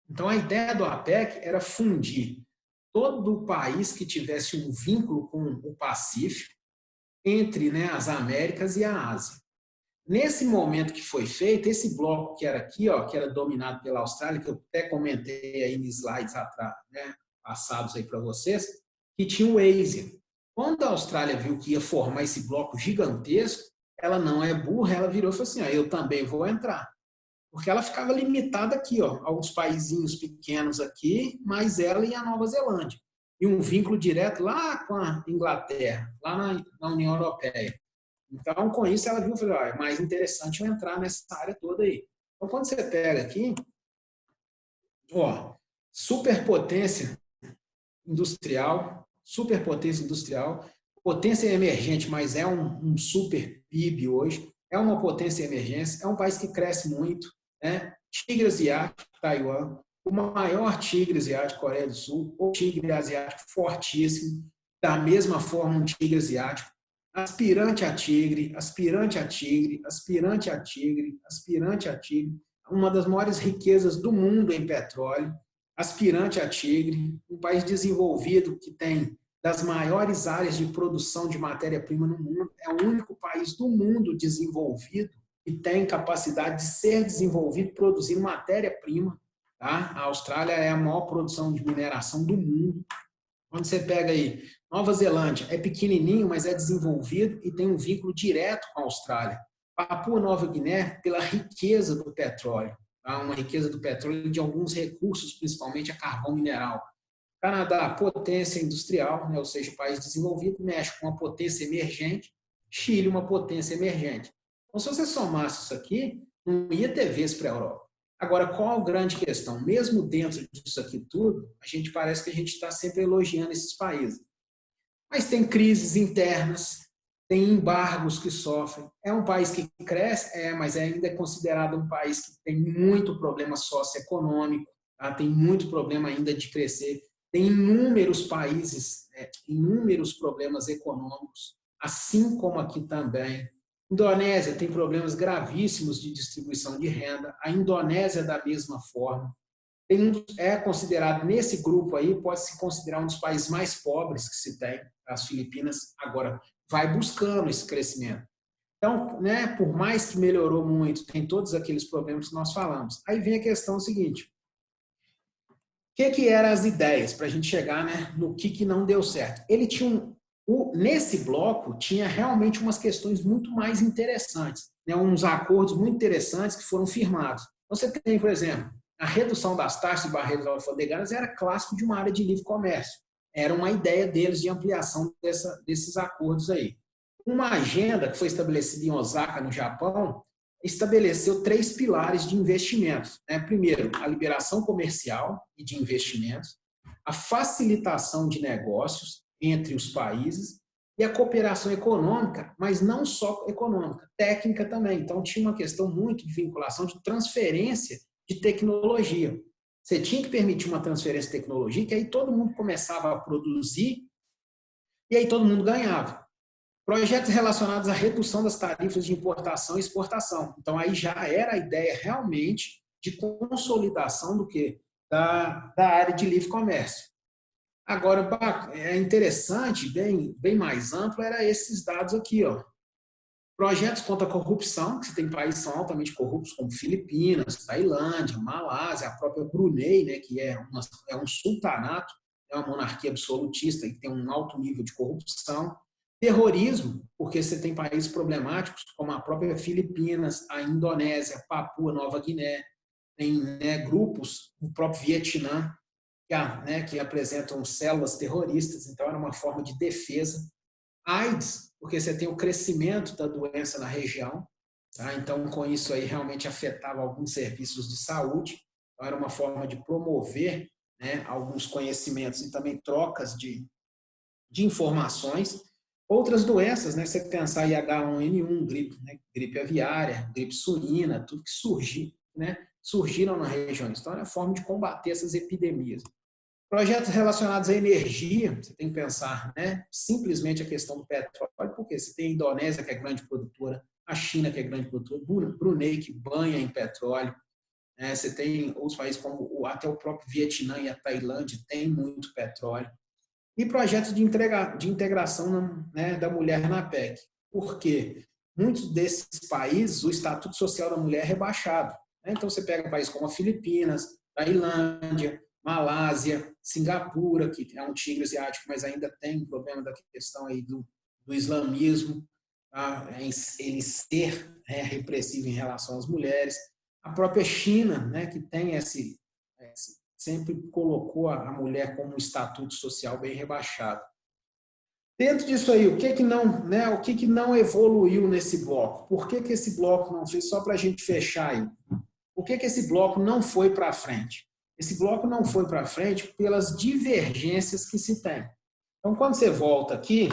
Então, a ideia do APEC era fundir todo país que tivesse um vínculo com o Pacífico entre, né, as Américas e a Ásia. Nesse momento que foi feito, esse bloco que era aqui, ó, que era dominado pela Austrália, que eu até comentei aí em slides atrás, né, passados aí para vocês, que tinha o ASEAN. Quando a Austrália viu que ia formar esse bloco gigantesco, ela não é burra, ela virou e falou assim, ó, eu também vou entrar. Porque ela ficava limitada aqui, ó, a uns paizinhos pequenos aqui, mais ela e a Nova Zelândia. E um vínculo direto lá com a Inglaterra, lá na União Europeia. Então, com isso, ela viu e falou, é mais interessante eu entrar nessa área toda aí. Então, quando você pega aqui, ó, superpotência industrial, potência emergente, mas é um super PIB hoje, é uma potência emergência, é um país que cresce muito, né? Tigre asiático, Taiwan, o maior tigre asiático, Coreia do Sul, o tigre asiático fortíssimo, da mesma forma um tigre asiático, aspirante a tigre, aspirante a tigre, aspirante a tigre, aspirante a tigre, uma das maiores riquezas do mundo em petróleo, aspirante a tigre, um país desenvolvido que tem das maiores áreas de produção de matéria-prima no mundo, é o único país do mundo desenvolvido que tem capacidade de ser desenvolvido produzindo matéria-prima. Tá? A Austrália é a maior produção de mineração do mundo. Quando você pega aí, Nova Zelândia é pequenininho, mas é desenvolvido e tem um vínculo direto com a Austrália. Papua Nova Guiné, pela riqueza do petróleo. tá? Uma riqueza do petróleo e de alguns recursos, principalmente a carvão mineral. Canadá, potência industrial, né? Ou seja, país desenvolvido, México, uma potência emergente, Chile, uma potência emergente. Então, se você somasse isso aqui, não ia ter vez para a Europa. Agora, qual a grande questão? Mesmo dentro disso aqui tudo, a gente parece que a gente está sempre elogiando esses países. Mas tem crises internas, tem embargos que sofrem. É um país que cresce, mas ainda é considerado um país que tem muito problema socioeconômico, tá? Tem muito problema ainda de crescer. Tem inúmeros países, inúmeros problemas econômicos, assim como aqui também. Indonésia tem problemas gravíssimos de distribuição de renda. A Indonésia da mesma forma. É considerado, nesse grupo aí, pode-se considerar um dos países mais pobres que se tem, as Filipinas, agora vai buscando esse crescimento. Então, né, por mais que melhorou muito, tem todos aqueles problemas que nós falamos. Aí vem a questão seguinte, o que eram as ideias para a gente chegar, né, no que não deu certo? Ele tinha nesse bloco, tinha realmente umas questões muito mais interessantes, né, uns acordos muito interessantes que foram firmados. Você tem, por exemplo, a redução das taxas e barreiras alfandegárias era clássico de uma área de livre comércio. Era uma ideia deles de ampliação desses acordos aí. Uma agenda que foi estabelecida em Osaka, no Japão, estabeleceu 3 pilares de investimentos. Né? Primeiro, a liberação comercial e de investimentos, a facilitação de negócios entre os países e a cooperação econômica, mas não só econômica, técnica também. Então, tinha uma questão muito de vinculação, de transferência de tecnologia. Você tinha que permitir uma transferência de tecnologia, que aí todo mundo começava a produzir e aí todo mundo ganhava. Projetos relacionados à redução das tarifas de importação e exportação. Então, aí já era a ideia realmente de consolidação do quê? Da área de livre comércio. Agora, é interessante, bem mais amplo, era esses dados aqui, ó. Projetos contra a corrupção, que você tem países que são altamente corruptos, como Filipinas, Tailândia, Malásia, a própria Brunei, né, que é um sultanato, é uma monarquia absolutista que tem um alto nível de corrupção. Terrorismo, porque você tem países problemáticos, como a própria Filipinas, a Indonésia, Papua Nova Guiné, tem, né, grupos, o próprio Vietnã, que apresentam células terroristas, então era uma forma de defesa. AIDS, porque você tem o crescimento da doença na região, tá? Então com isso aí realmente afetava alguns serviços de saúde, então era uma forma de promover, né, alguns conhecimentos e também trocas de informações. Outras doenças, né, você pensar em H1N1, gripe, né, gripe aviária, gripe suína, tudo que surgiram na região. Então era a forma de combater essas epidemias. Projetos relacionados à energia, você tem que pensar, né? Simplesmente a questão do petróleo, porque você tem a Indonésia, que é grande produtora, a China, que é grande produtora, Brunei, que banha em petróleo, né? Você tem outros países como até o próprio Vietnã e a Tailândia tem muito petróleo. E projetos de integração, né, da mulher na PEC. Por quê? Muitos desses países, o estatuto social da mulher é rebaixado. Né? Então, você pega países como a Filipinas, Tailândia, Malásia, Singapura, que é um tigre asiático, mas ainda tem um problema da questão aí do islamismo, tá? Ele ser, né, repressivo em relação às mulheres. A própria China, né, que tem sempre colocou a mulher como um estatuto social bem rebaixado. Dentro disso aí, o que não evoluiu nesse bloco? Por que esse bloco não fez? Só para a gente fechar aí. Por que esse bloco não foi para frente? Esse bloco não foi para frente pelas divergências que se tem. Então, quando você volta aqui,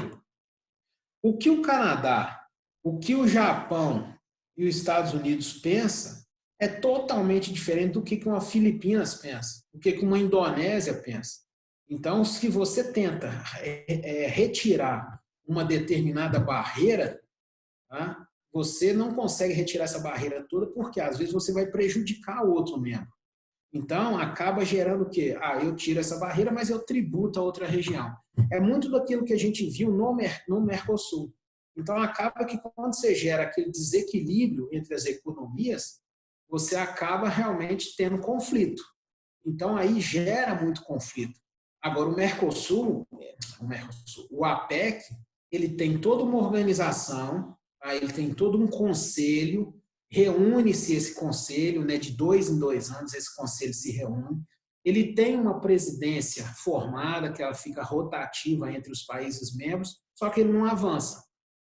o que o Canadá, o que o Japão e os Estados Unidos pensam é totalmente diferente do que uma Filipinas pensa, do que uma Indonésia pensa. Então, se você tenta retirar uma determinada barreira, tá? Você não consegue retirar essa barreira toda, porque às vezes você vai prejudicar o outro membro. Então, acaba gerando o quê? Eu tiro essa barreira, mas eu tributo a outra região. É muito daquilo que a gente viu no Mercosul. Então, acaba que quando você gera aquele desequilíbrio entre as economias, você acaba realmente tendo conflito. Então, aí gera muito conflito. Agora, o APEC, ele tem toda uma organização, ele tem todo um conselho, reúne-se esse conselho, né, de 2 em 2 anos, esse conselho se reúne. Ele tem uma presidência formada, que ela fica rotativa entre os países membros, só que ele não avança.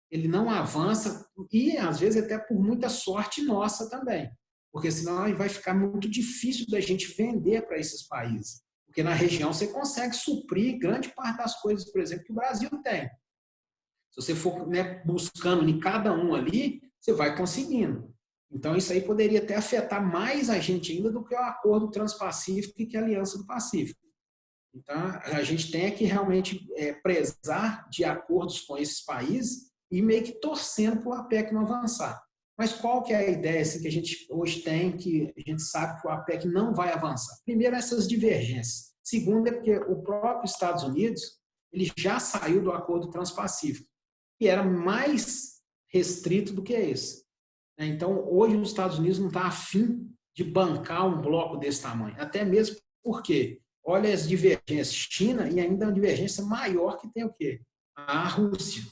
Ele não avança e, às vezes, até por muita sorte nossa também, porque senão vai ficar muito difícil da gente vender para esses países, porque na região você consegue suprir grande parte das coisas, por exemplo, que o Brasil tem. Se você for, né, buscando em cada um ali, você vai conseguindo. Então, isso aí poderia até afetar mais a gente ainda do que o Acordo Transpacífico e que a Aliança do Pacífico. Então, a gente tem que realmente prezar de acordos com esses países e meio que torcendo para o APEC não avançar. Mas qual que é a ideia assim, que a gente hoje tem, que a gente sabe que o APEC não vai avançar? Primeiro, essas divergências. Segundo, é porque o próprio Estados Unidos ele já saiu do Acordo Transpacífico, que era mais restrito do que esse. Então, hoje os Estados Unidos não está afim de bancar um bloco desse tamanho. Até mesmo porque, olha as divergências, China e ainda uma divergência maior que tem o quê? A Rússia.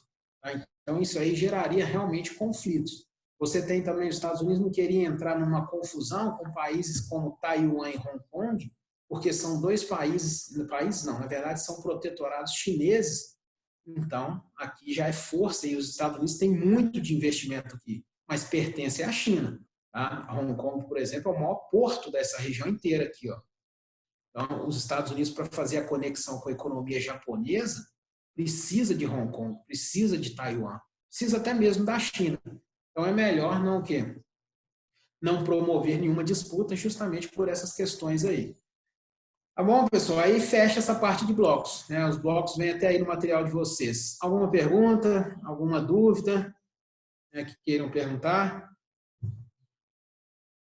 Então, isso aí geraria realmente conflitos. Você tem também, os Estados Unidos não queria entrar numa confusão com países como Taiwan e Hong Kong, porque são dois países não, na verdade são protetorados chineses. Então, aqui já é força e os Estados Unidos têm muito de investimento aqui, mas pertence à China. Tá? A Hong Kong, por exemplo, é o maior porto dessa região inteira aqui. Ó. Então, os Estados Unidos, para fazer a conexão com a economia japonesa, precisa de Hong Kong, precisa de Taiwan, precisa até mesmo da China. Então, é melhor não promover nenhuma disputa justamente por essas questões aí. Tá bom, pessoal? Aí fecha essa parte de blocos. Né? Os blocos vêm até aí no material de vocês. Alguma pergunta? Alguma dúvida, né, que queiram perguntar?